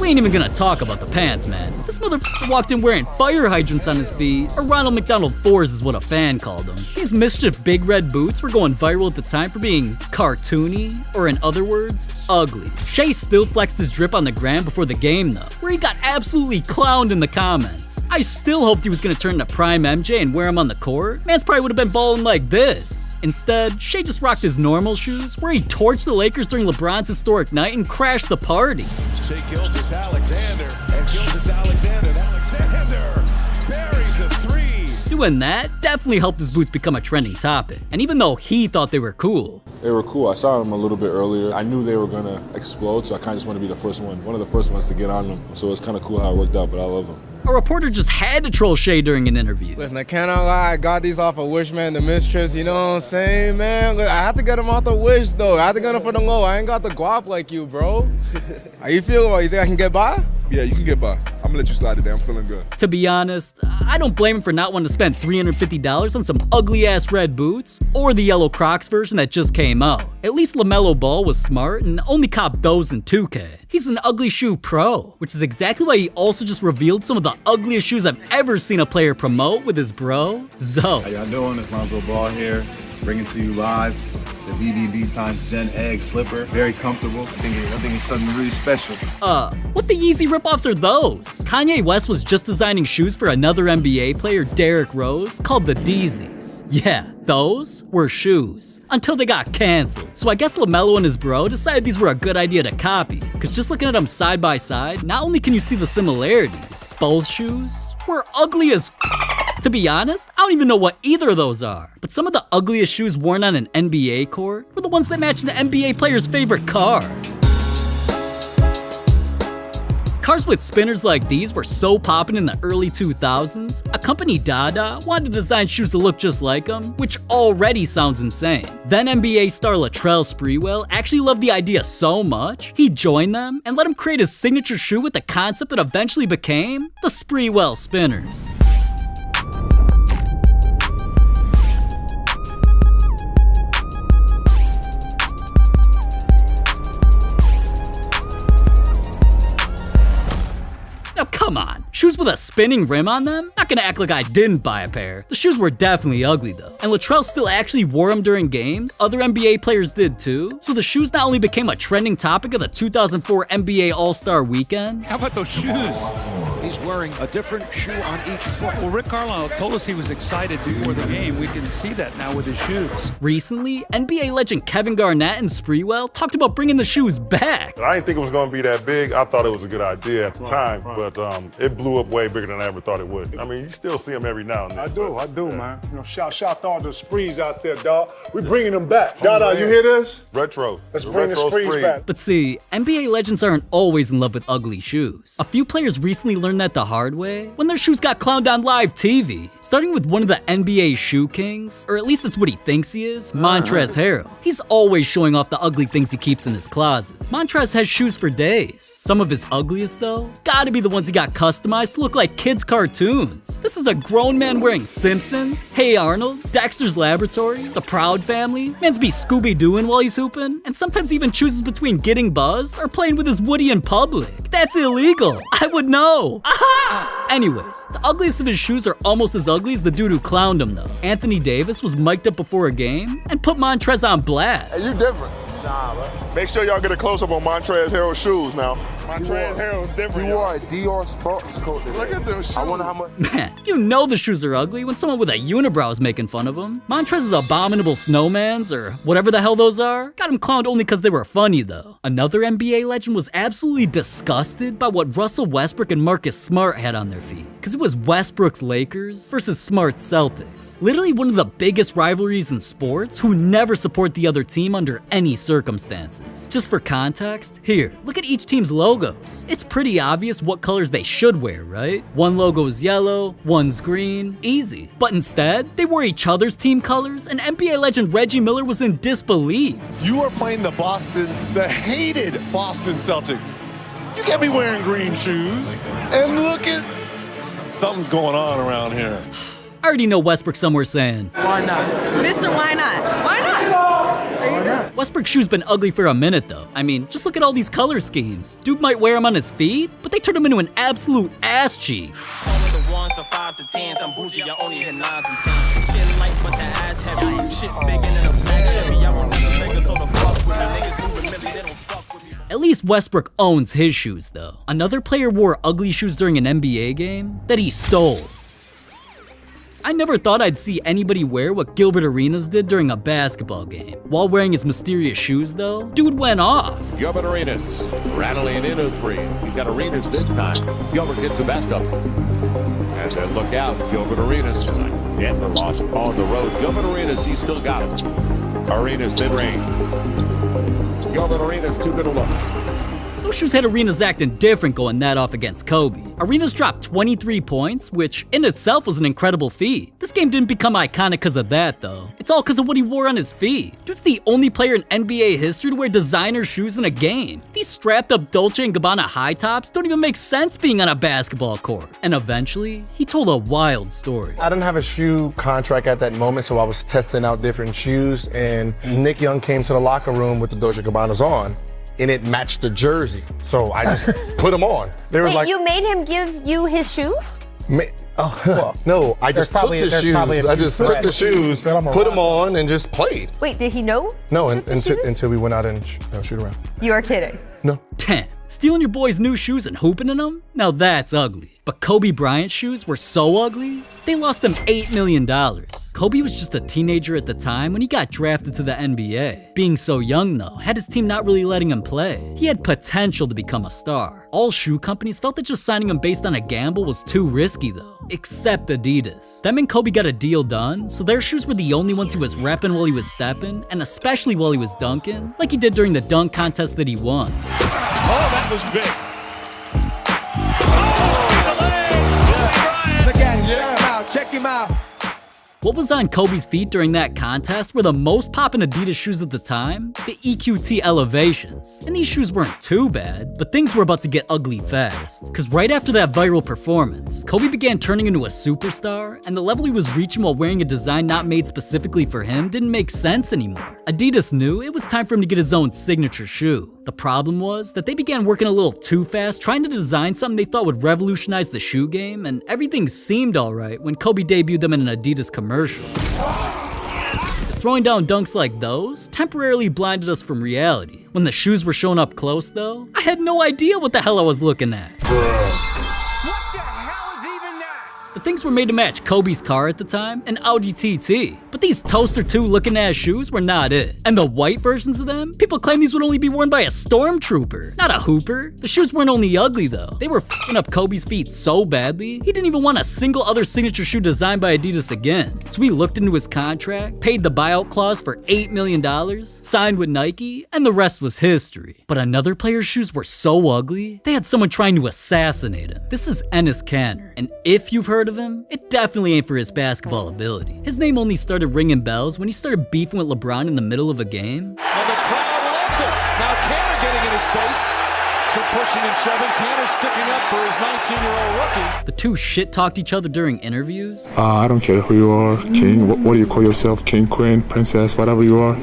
We ain't even gonna talk about the pants, man. This motherfucker walked in wearing fire hydrants on his feet, or Ronald McDonald Fours is what a fan called them. These mischief big red boots were going viral at the time for being cartoony, or in other words, ugly. Shea still flexed his drip on the gram before the game though, where he got absolutely clowned in the comments. I still hoped he was gonna turn to prime MJ and wear them on the court. Mans probably would've been balling like this. Instead, Shea just rocked his normal shoes, where he torched the Lakers during LeBron's historic night and crashed the party. Shea Gilgeous-Alexander, and Gilgeous-Alexander buries a 3. Doing that definitely helped his boots become a trending topic. And even though he thought they were cool, They were cool. I saw them a little bit earlier. I knew they were gonna explode, so I kind of just wanted to be the first one of the first ones to get on them. So it's kind of cool how it worked out, but I love them. a reporter just had to troll Shea during an interview. Listen, I cannot lie, I got these off of Wish, man, the mistress, you know what I'm saying, man? Look, I have to get them off the Wish, though. I have to get them for the low. I ain't got the guap like you, bro. How you feel about it? You think I can get by? Yeah, you can get by. I'm gonna let you slide today. I'm feeling good. To be honest, I don't blame him for not wanting to spend $350 on some ugly-ass red boots or the yellow Crocs version that just came out. At least LaMelo Ball was smart and only copped those in 2K. He's an ugly shoe pro, which is exactly why he also just revealed some of the ugliest shoes I've ever seen a player promote with his bro, Zoe. How y'all doing? It's Lonzo Ball here. bringing to you live the BBB times Gen Egg slipper. Very comfortable. I think it's something really special. What the Yeezy ripoffs are those? Kanye West was just designing shoes for another NBA player, Derrick Rose, called the Deezys. Yeah, those were shoes. Until they got canceled. So I guess LaMelo and his bro decided these were a good idea to copy. Cause just looking at them side by side, not only can you see the similarities, both shoes were ugly as To be honest, I don't even know what either of those are. But some of the ugliest shoes worn on an NBA court were the ones that matched the NBA player's favorite car. Cars with spinners like these were so poppin' in the early 2000s, a company, Dada, wanted to design shoes to look just like them, which already sounds insane. Then NBA star Latrell Sprewell actually loved the idea so much, he joined them and let him create his signature shoe with the concept that eventually became the Sprewell Spinners. Now come on, shoes with a spinning rim on them? Not gonna act like I didn't buy a pair. The shoes were definitely ugly though, and Latrell still actually wore them during games. Other NBA players did too, so the shoes not only became a trending topic of the 2004 NBA All-Star Weekend. How about those shoes? He's wearing a different shoe on each foot. Well, Rick Carlisle told us he was excited before the game. We can see that now with his shoes. Recently, NBA legend Kevin Garnett and Sprewell talked about bringing the shoes back. I didn't think it was going to be that big. I thought it was a good idea at the time, but it blew up way bigger than I ever thought it would. I mean, you still see them every now and then. I do, man. You know, shout to all the sprees out there, dog. We're bringing them back. Dada, you hear this? Retro. Let's bring the sprees back. But see, NBA legends aren't always in love with ugly shoes. A few players recently learned that the hard way when their shoes got clowned on live TV. Starting with one of the NBA shoe kings, or at least that's what he thinks he is, Montrezl Harrell. He's always showing off the ugly things he keeps in his closet. Montrezl has shoes for days. Some of his ugliest though, gotta be the ones he got customized to look like kids' cartoons. This is a grown man wearing Simpsons, Hey Arnold, Dexter's Laboratory, The Proud Family, man's be Scooby-Dooing while he's hooping, and sometimes even chooses between getting buzzed or playing with his Woody in public. That's illegal. I would know. Aha! Anyways, the ugliest of his shoes are almost as ugly as the dude who clowned him though. Anthony Davis was mic'd up before a game and put Montrezl on blast. Hey, you different. Nah, bro. Make sure y'all get a close-up on Montrezl Harrell's shoes now. Montrezl Harrell's different. You wore a Dior sports coat today. Look at them shoes. I wonder how much. Man, you know the shoes are ugly when someone with a unibrow is making fun of them. Montrezl's abominable snowmans, or whatever the hell those are, got him clowned only because they were funny though. Another NBA legend was absolutely disgusted by what Russell Westbrook and Marcus Smart had on their feet. Because it was Westbrook's Lakers versus Smart's Celtics. Literally one of the biggest rivalries in sports who never support the other team under any circumstances. Just for context, here, look at each team's logos. It's pretty obvious what colors they should wear, right? One logo is yellow, one's green, easy. But instead, they wore each other's team colors, and NBA legend Reggie Miller was in disbelief. You are playing the hated Boston Celtics. You can't be wearing green shoes. And look at, something's going on around here. I already know Westbrook somewhere saying, "Why not? Mr. Why not? Why not?" Westbrook's shoes been ugly for a minute though. I mean, just look at all these color schemes. Dude might wear them on his feet, but they turned him into an absolute ass cheek. At least Westbrook owns his shoes though. Another player wore ugly shoes during an NBA game that he stole. I never thought I'd see anybody wear what Gilbert Arenas did during a basketball game. While wearing his mysterious shoes though, dude went off. Gilbert Arenas rattling in a three. He's got Arenas this time. Gilbert gets the best of him. And then look out, Gilbert Arenas. Denver lost on the road. Gilbert Arenas, he's still got him. Arenas mid-range. Gilbert Arenas too good to look. Those shoes had Arenas acting different going that off against Kobe. Arenas dropped 23 points, which in itself was an incredible feat. This game didn't become iconic because of that though. It's all because of what he wore on his feet. Dude's the only player in NBA history to wear designer shoes in a game. These strapped up Dolce & Gabbana high tops don't even make sense being on a basketball court. And eventually, he told a wild story. I didn't have a shoe contract at that moment, so I was testing out different shoes, and Nick Young came to the locker room with the Dolce & Gabbanas on, and it matched the jersey. So I just put them on. They were Wait, like, you made him give you his shoes? No, I just took the shoes. I just took the shoes, put them on, and just played. Wait, did he know? No, until we went out and shoot around. You are kidding. No. 10. Stealing your boy's new shoes and hooping in them? Now that's ugly. But Kobe Bryant's shoes were so ugly, they lost him $8 million. Kobe was just a teenager at the time when he got drafted to the NBA. Being so young though, had his team not really letting him play, he had potential to become a star. All shoe companies felt that just signing him based on a gamble was too risky though, except Adidas. That meant Kobe got a deal done, so their shoes were the only ones he was repping while he was stepping, and especially while he was dunking, like he did during the dunk contest that he won. Oh, that was big. Look at him, check him out, check him out. What was on Kobe's feet during that contest were the most poppin' Adidas shoes at the time, the EQT Elevations. And these shoes weren't too bad, but things were about to get ugly fast. Cause right after that viral performance, Kobe began turning into a superstar, and the level he was reaching while wearing a design not made specifically for him didn't make sense anymore. Adidas knew it was time for him to get his own signature shoe. The problem was that they began working a little too fast, trying to design something they thought would revolutionize the shoe game, and everything seemed alright when Kobe debuted them in an Adidas commercial. Throwing down dunks like those temporarily blinded us from reality. When the shoes were shown up close though, I had no idea what the hell I was looking at. The things were made to match Kobe's car at the time, an Audi TT. But these Toaster 2 looking ass shoes were not it. And the white versions of them, people claim these would only be worn by a stormtrooper, not a hooper. The shoes weren't only ugly though, they were f***ing up Kobe's feet so badly, he didn't even want a single other signature shoe designed by Adidas again. So we looked into his contract, paid the buyout clause for $8 million, signed with Nike, and the rest was history. But another player's shoes were so ugly, they had someone trying to assassinate him. This is Enes Kanter, and if you've heard of him, it definitely ain't for his basketball ability. His name only started ringing bells when he started beefing with LeBron in the middle of a game. And the crowd loves it. Now Kanter getting in his face. Some pushing and shoving. Kanter sticking up for his 19-year-old rookie. The two shit-talked each other during interviews. I don't care who you are, king, what do you call yourself, king, queen, princess, whatever you are.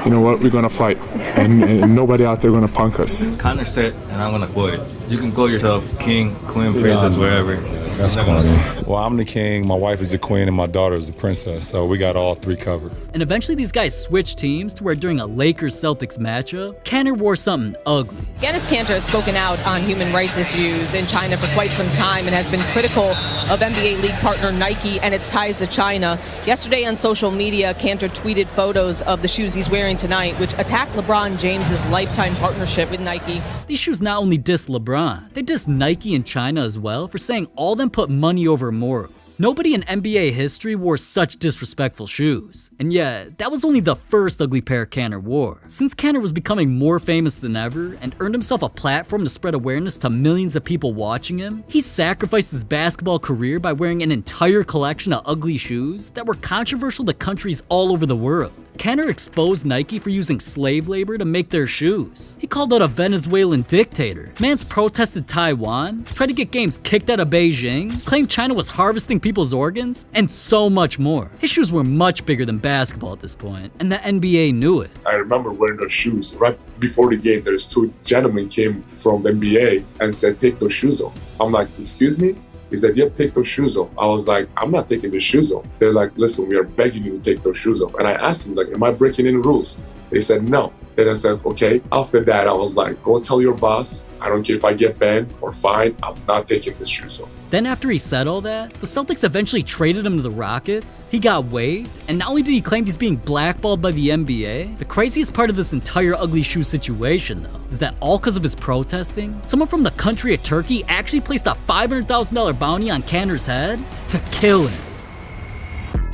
You know what, we're gonna fight. And nobody out there gonna punk us. Kanter said, and I'm gonna quote it. You can call yourself king, queen, princess, wherever. That's corny. Well, I'm the king, my wife is the queen, and my daughter is the princess, so we got all three covered. And eventually these guys switched teams to where during a Lakers-Celtics matchup, Kanter wore something ugly. Enes Kanter has spoken out on human rights issues in China for quite some time and has been critical of NBA league partner Nike and its ties to China. Yesterday on social media, Kanter tweeted photos of the shoes he's wearing tonight, which attack LeBron James's lifetime partnership with Nike. These shoes not only diss LeBron, they diss Nike and China as well for saying all them put money over morals. Nobody in NBA history wore such disrespectful shoes. And yet, that was only the first ugly pair Kanter wore. Since Kanter was becoming more famous than ever and earned himself a platform to spread awareness to millions of people watching him, he sacrificed his basketball career by wearing an entire collection of ugly shoes that were controversial to countries all over the world. Kanter exposed Nike for using slave labor to make their shoes. He called out a Venezuelan dictator. Mans protested Taiwan, tried to get games kicked out of Beijing, claimed China was harvesting people's organs, and so much more. His shoes were much bigger than basketball at this point, and the NBA knew it. I remember wearing those shoes. Right before the game, there's two gentlemen came from the NBA and said, take those shoes off. I'm like, excuse me? He said, yep, take those shoes off. I was like, I'm not taking the shoes off. They're like, listen, we are begging you to take those shoes off. And I asked him, like, am I breaking any rules? They said, no. Then I said, okay. After that, I was like, go tell your boss. I don't care if I get banned or fined. I'm not taking the shoes off. Then after he said all that, the Celtics eventually traded him to the Rockets. He got waived, and not only did he claim he's being blackballed by the NBA, the craziest part of this entire ugly shoe situation though, is that all because of his protesting, someone from the country of Turkey actually placed a $500,000 bounty on Kanter's head to kill him.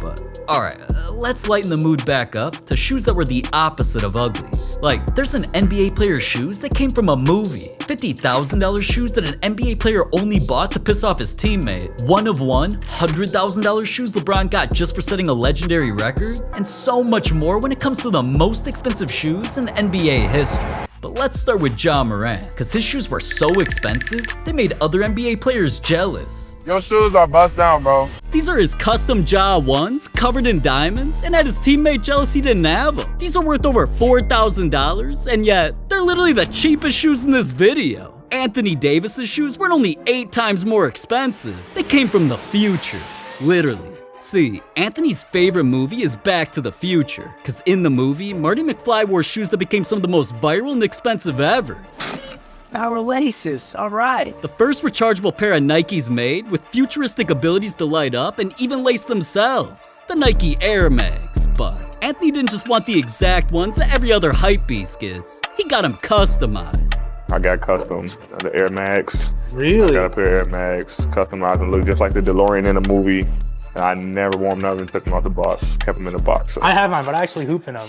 But alright, let's lighten the mood back up to shoes that were the opposite of ugly. Like, there's an NBA player's shoes that came from a movie. $50,000 shoes that an NBA player only bought to piss off his teammate. One of one, $100,000 shoes LeBron got just for setting a legendary record. And so much more when it comes to the most expensive shoes in NBA history. But let's start with Ja Morant, cause his shoes were so expensive, they made other NBA players jealous. Your shoes are bust down, bro. These are his custom Ja 1s, covered in diamonds, and had his teammate jealous he didn't have them. These are worth over $4,000, and yet, they're literally the cheapest shoes in this video. Anthony Davis's shoes weren't only 8 times more expensive, they came from the future, literally. See, Anthony's favorite movie is Back to the Future, because in the movie, Marty McFly wore shoes that became some of the most viral and expensive ever. Our laces, all right. The first rechargeable pair of Nikes made with futuristic abilities to light up and even lace themselves, the Nike Air Mags. But Anthony didn't just want the exact ones that every other hypebeast gets. He got them customized. I got custom, the Air Max. Really? I got a pair of Air Max, customized and look just like the DeLorean in the movie. And I never wore them up and took them out the box, kept them in the box. So. I have mine, but I actually hoop in them.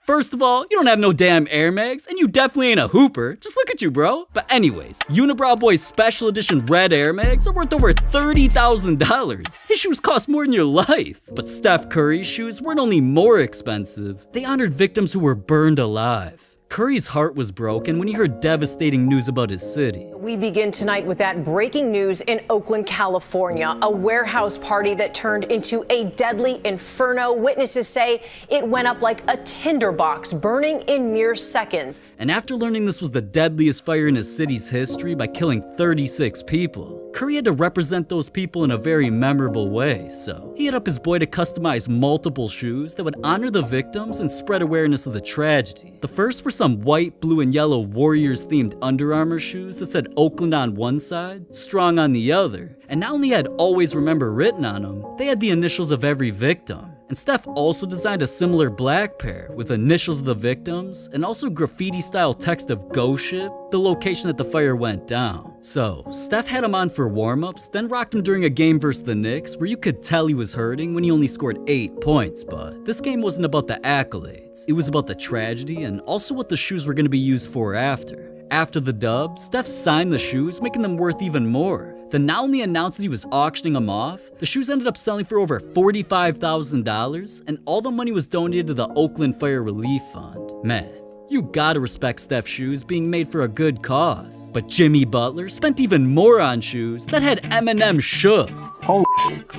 First of all, you don't have no damn Air Mags, and you definitely ain't a hooper. Just look at you, bro. But anyways, Unibrow Boy's special edition red Air Mags are worth over $30,000. His shoes cost more than your life. But Steph Curry's shoes weren't only more expensive, they honored victims who were burned alive. Curry's heart was broken when he heard devastating news about his city. We begin tonight with that breaking news in Oakland, California, a warehouse party that turned into a deadly inferno. Witnesses say it went up like a tinderbox, burning in mere seconds. And after learning this was the deadliest fire in his city's history by killing 36 people, Curry had to represent those people in a very memorable way, so he hit up his boy to customize multiple shoes that would honor the victims and spread awareness of the tragedy. The first were some white, blue, and yellow Warriors-themed Under Armour shoes that said Oakland on one side, Strong on the other, and not only had Always Remember written on them, they had the initials of every victim. And Steph also designed a similar black pair with initials of the victims and also graffiti-style text of Go Ship, the location that the fire went down. So, Steph had him on for warm-ups, then rocked him during a game versus the Knicks where you could tell he was hurting when he only scored 8 points, but this game wasn't about the accolades. It was about the tragedy and also what the shoes were going to be used for after. After the dub, Steph signed the shoes, making them worth even more. Then not only announced that he was auctioning them off, the shoes ended up selling for over $45,000, and all the money was donated to the Oakland Fire Relief Fund. Man, you gotta respect Steph's shoes being made for a good cause. But Jimmy Butler spent even more on shoes that had Eminem shook. Holy,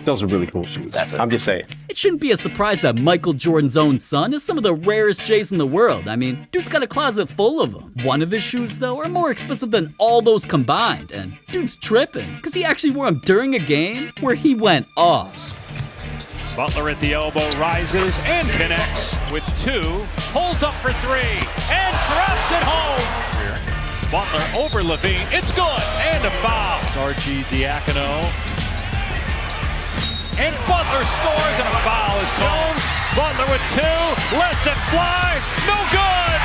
those are really cool shoes. I'm just saying. It shouldn't be a surprise that Michael Jordan's own son is some of the rarest J's in the world. I mean, dude's got a closet full of them. One of his shoes, though, are more expensive than all those combined, and dude's tripping, because he actually wore them during a game where he went off. Butler at the elbow rises and connects with 2, pulls up for 3, and drops it home. Butler over Levine, it's good, and a foul. It's Archie Diacono. And Butler scores, and a foul is Jones. Butler with 2, lets it fly, no good!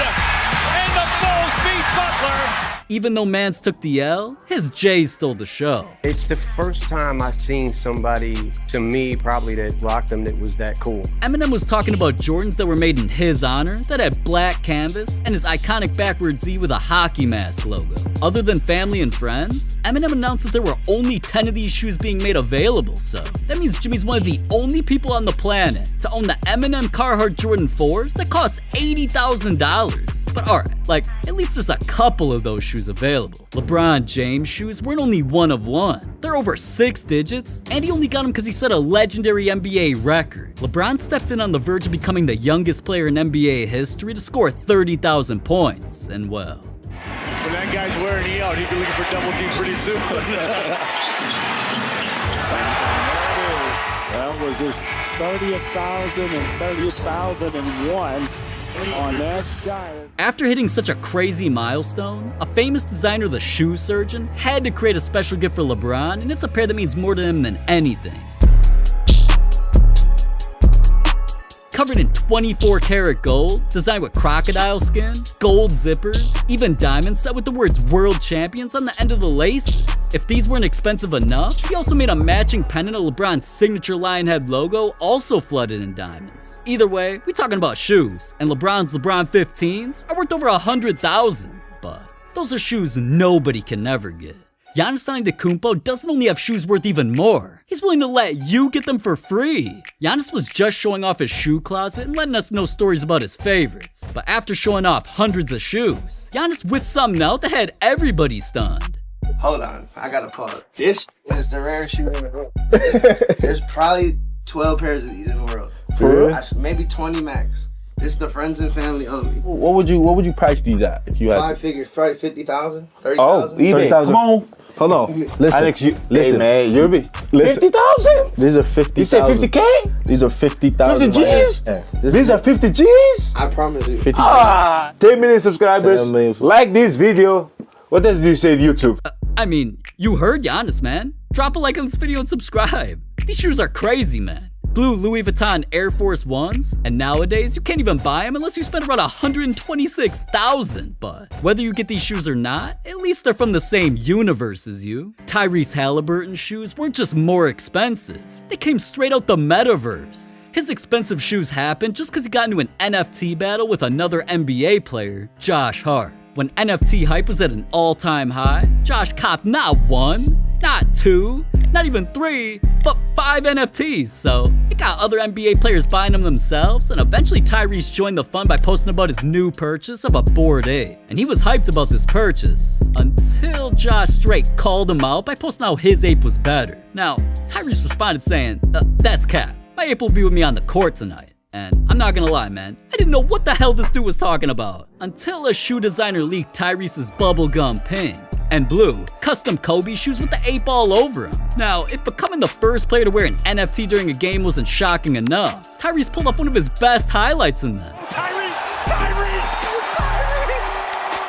And the Bulls beat Butler. Even though Mans took the L, his J's stole the show. It's the first time I've seen somebody, to me, probably that rocked them that was that cool. Eminem was talking about Jordans that were made in his honor, that had black canvas and his iconic backward Z with a hockey mask logo. Other than family and friends, Eminem announced that there were only 10 of these shoes being made available, so that means Jimmy's one of the only people on the planet to own the Eminem Carhartt Jordan 4s that cost $80,000. But alright, like, at least there's a couple of those shoes available. LeBron James shoes weren't only one of one. They're over 6 digits, and he only got them because he set a legendary NBA record. LeBron stepped in on the verge of becoming the youngest player in NBA history to score 30,000 points, and well. When that guy's wearing E out, he'd be looking for double team pretty soon. That was his 30,001 on that shot. After hitting such a crazy milestone, a famous designer, the shoe surgeon, had to create a special gift for LeBron, and it's a pair that means more to him than anything. Covered in 24 karat gold, designed with crocodile skin, gold zippers, even diamonds set with the words World Champions on the end of the laces. If these weren't expensive enough, he also made a matching pendant of LeBron's signature lion head logo, also flooded in diamonds. Either way, we're talking about shoes, and LeBron's LeBron 15s are worth over $100,000. But those are shoes nobody can never get. Giannis Antetokounmpo doesn't only have shoes worth even more, he's willing to let you get them for free. Giannis was just showing off his shoe closet and letting us know stories about his favorites. But after showing off hundreds of shoes, Giannis whipped something out that had everybody stunned. Hold on, I gotta pause. This is the rarest shoe in the world. There's probably 12 pairs of these in the world. For real? Maybe 20 max. It's the friends and family only. What would you price these at if you had? I figured 50,000, 30,000. Oh, eBay. Come on. Hold on. Listen, Alex, listen. Hey man, you're 50,000? These are 50,000. You said 50K? These are 50,000. 50 G's? These are 50 G's? I promise you. 50. 10 million subscribers. Like this video. What does you say to YouTube? I mean, you heard Giannis, man. Drop a like on this video and subscribe. These shoes are crazy, man. Blue Louis Vuitton Air Force Ones, and nowadays you can't even buy them unless you spend around $126,000. But whether you get these shoes or not, at least they're from the same universe as you. Tyrese Halliburton's shoes weren't just more expensive, they came straight out the metaverse. His expensive shoes happened just because he got into an NFT battle with another NBA player, Josh Hart. When NFT hype was at an all-time high, Josh copped not 1, not 2, not even 3, but 5 NFTs, so it got other NBA players buying them themselves, and eventually Tyrese joined the fun by posting about his new purchase of a Bored Ape. And he was hyped about this purchase, until Josh straight called him out by posting how his ape was better. Now, Tyrese responded saying, that's cap, my ape will be with me on the court tonight. And I'm not gonna lie, man, I didn't know what the hell this dude was talking about until a shoe designer leaked Tyrese's bubblegum pink and blue custom Kobe shoes with the ape all over them. Now, if becoming the first player to wear an NFT during a game wasn't shocking enough, Tyrese pulled off one of his best highlights in them.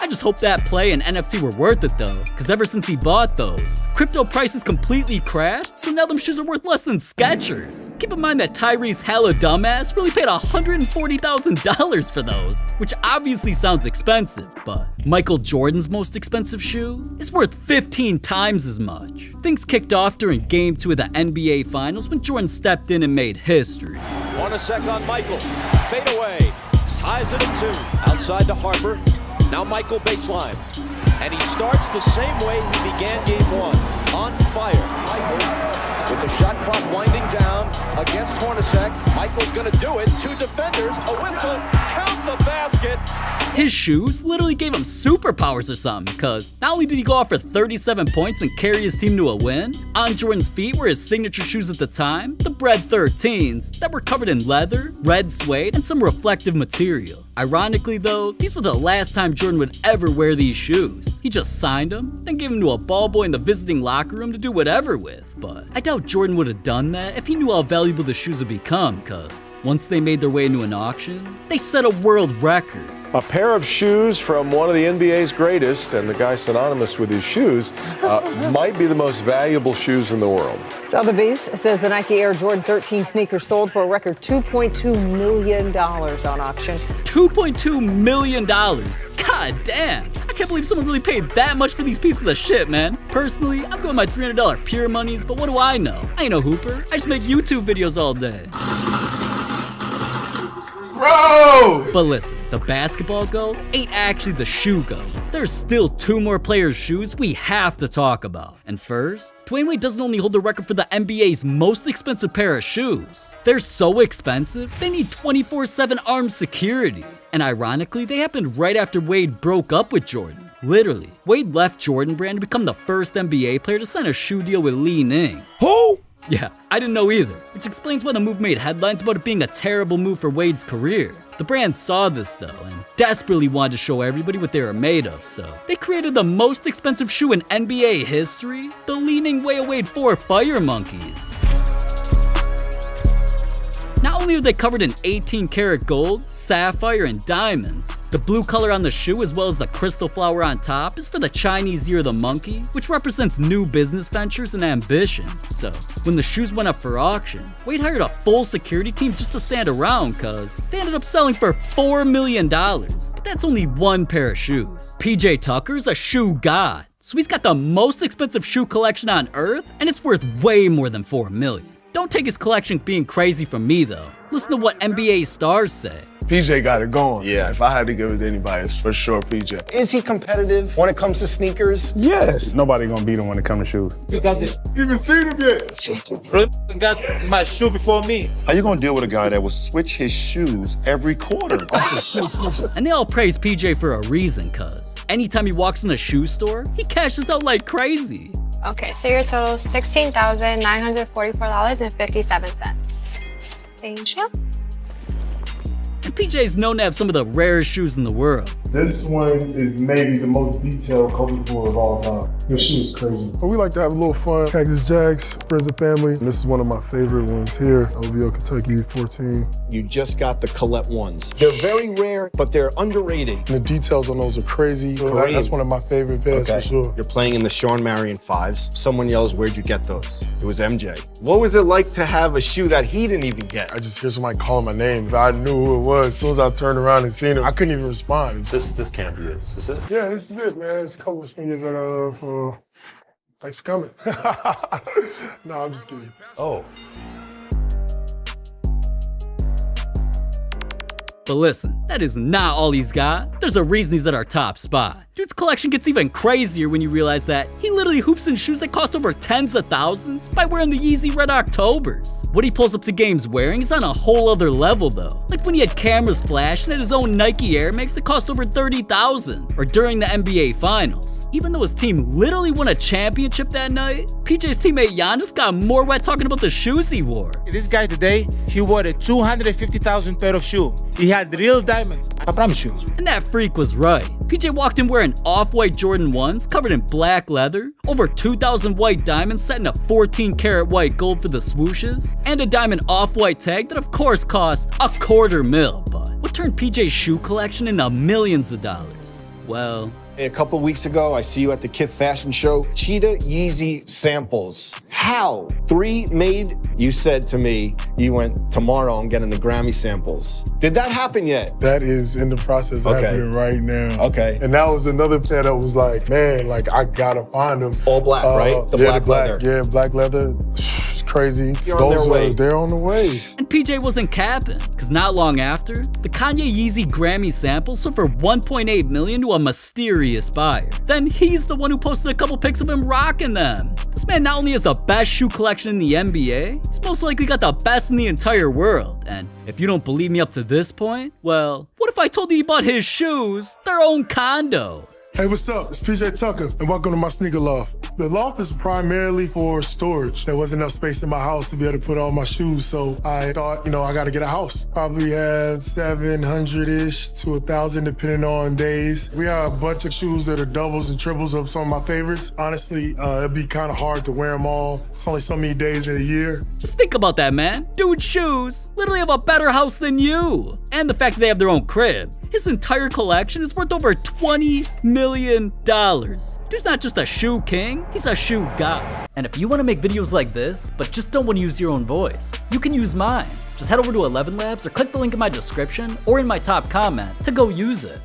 I just hope that play and NFT were worth it though, cause ever since he bought those, crypto prices completely crashed, so now them shoes are worth less than Skechers. Keep in mind that Tyrese hella dumbass really paid $140,000 for those, which obviously sounds expensive, but Michael Jordan's most expensive shoe is worth 15 times as much. Things kicked off during Game 2 of the NBA Finals when Jordan stepped in and made history. On a sec on Michael, fade away, ties it at 2, outside to Harper. Now Michael baseline, and he starts the same way he began game 1, on fire. Michael, with the shot clock winding down against Hornacek, Michael's gonna do it, 2 defenders, a whistle, count the basket. His shoes literally gave him superpowers or something, cause not only did he go off for 37 points and carry his team to a win, on Jordan's feet were his signature shoes at the time, the Bred 13s, that were covered in leather, red suede, and some reflective material. Ironically though, these were the last time Jordan would ever wear these shoes. He just signed them, then gave them to a ball boy in the visiting locker room to do whatever with, but I doubt Jordan would have done that if he knew how valuable the shoes would become, cause once they made their way into an auction, they set a world record. A pair of shoes from one of the NBA's greatest, and the guy synonymous with his shoes, might be the most valuable shoes in the world. Sotheby's says the Nike Air Jordan 13 sneakers sold for a record $2.2 million on auction. $2.2 million. God damn. I can't believe someone really paid that much for these pieces of shit, man. Personally, I'm going my $300 pure monies, but what do I know? I ain't no hooper. I just make YouTube videos all day. Bro! But listen, the basketball goat ain't actually the shoe goat. There's still 2 more players' shoes we have to talk about. And first, Dwayne Wade doesn't only hold the record for the NBA's most expensive pair of shoes. They're so expensive, they need 24/7 armed security. And ironically, they happened right after Wade broke up with Jordan. Literally, Wade left Jordan Brand to become the first NBA player to sign a shoe deal with Li Ning. Who? Yeah, I didn't know either, which explains why the move made headlines about it being a terrible move for Wade's career. The brand saw this though, and desperately wanted to show everybody what they were made of, so they created the most expensive shoe in NBA history, the Li Ning Way of Wade 4 Fire Monkeys. Not only are they covered in 18 karat gold, sapphire, and diamonds, the blue color on the shoe as well as the crystal flower on top is for the Chinese year of the monkey, which represents new business ventures and ambition. So, when the shoes went up for auction, Wade hired a full security team just to stand around cause they ended up selling for $4 million. But that's only one pair of shoes. PJ Tucker's a shoe god, so he's got the most expensive shoe collection on earth and it's worth way more than $4 million. Don't take his collection being crazy from me though. Listen to what NBA stars say. PJ got it going. Yeah, if I had to give it to anybody, it's for sure PJ. Is he competitive when it comes to sneakers? Yes. Nobody gonna beat him when it comes to shoes. You got this. You even seen him yet? Got my shoe before me. How you gonna deal with a guy that will switch his shoes every quarter? And they all praise PJ for a reason, cuz anytime he walks in a shoe store, he cashes out like crazy. Okay, so your total is $16,944.57. Thank you. And and PJ's known to have some of the rarest shoes in the world. This one is maybe the most detailed colorful of all time. Your shoe is crazy. So we like to have a little fun. Cactus Jacks, friends and family. And this is one of my favorite ones here. OVO Kentucky 14. You just got the Colette ones. They're very rare, but they're underrated. And the details on those are crazy. That's one of my favorite pairs for sure. You're playing in the Sean Marion 5s. Someone yells, "Where'd you get those?" It was MJ. What was it like to have a shoe that he didn't even get? I just hear somebody calling my name. If I knew who it was, as soon as I turned around and seen him, I couldn't even respond. This can't be it. Is this it? Yeah, this is it, man. It's a couple of fingers that, thanks for coming. No, I'm just kidding. Oh. But listen, that is not all he's got. There's a reason he's at our top spot. Dude's collection gets even crazier when you realize that he literally hoops in shoes that cost over tens of thousands by wearing the Yeezy Red Octobers. What he pulls up to games wearing is on a whole other level though. Like when he had cameras flashing at his own Nike Air Max that cost over 30,000, or during the NBA Finals. Even though his team literally won a championship that night, PJ's teammate Giannis got more wet talking about the shoes he wore. This guy today, he wore a 250,000 pair of shoes. He had real diamonds, I promise you. And that freak was right. PJ walked in wearing off-white Jordan 1s covered in black leather, over 2,000 white diamonds set in a 14-karat white gold for the swooshes, and a diamond off-white tag that of course cost $250,000. But what turned PJ's shoe collection into millions of dollars? Well, a couple weeks ago, I see you at the Kith Fashion Show. Cheetah Yeezy samples. How? 3 made? You said to me, you went, tomorrow I'm getting the Grammy samples. Did that happen yet? That is in the process of happening right now. Okay. And that was another pair that was like, man, like I gotta find them. All black, right? The black leather. Yeah, black leather. It's crazy. They're on their way. They're on the way. And PJ wasn't capping, because not long after, the Kanye Yeezy Grammy samples sold for $1.8 million to a mysterious buyer. Then he's the one who posted a couple pics of him rocking them. This man not only has the best shoe collection in the NBA, he's most likely got the best in the entire world. And if you don't believe me up to this point, well, what if I told you he bought his shoes their own condo? Hey, what's up? It's PJ Tucker, and welcome to my sneaker loft. The loft is primarily for storage. There wasn't enough space in my house to be able to put all my shoes, so I thought, I gotta get a house. Probably have 700-ish to 1,000, depending on days. We have a bunch of shoes that are doubles and triples of some of my favorites. Honestly, it'd be kind of hard to wear them all. It's only so many days in a year. Just think about that, man. Dude's shoes literally have a better house than you. And the fact that they have their own crib. His entire collection is worth over $20 million. Dude's not just a shoe king, he's a shoe god. And if you want to make videos like this, but just don't want to use your own voice, you can use mine. Just head over to 11 Labs or click the link in my description or in my top comment to go use it.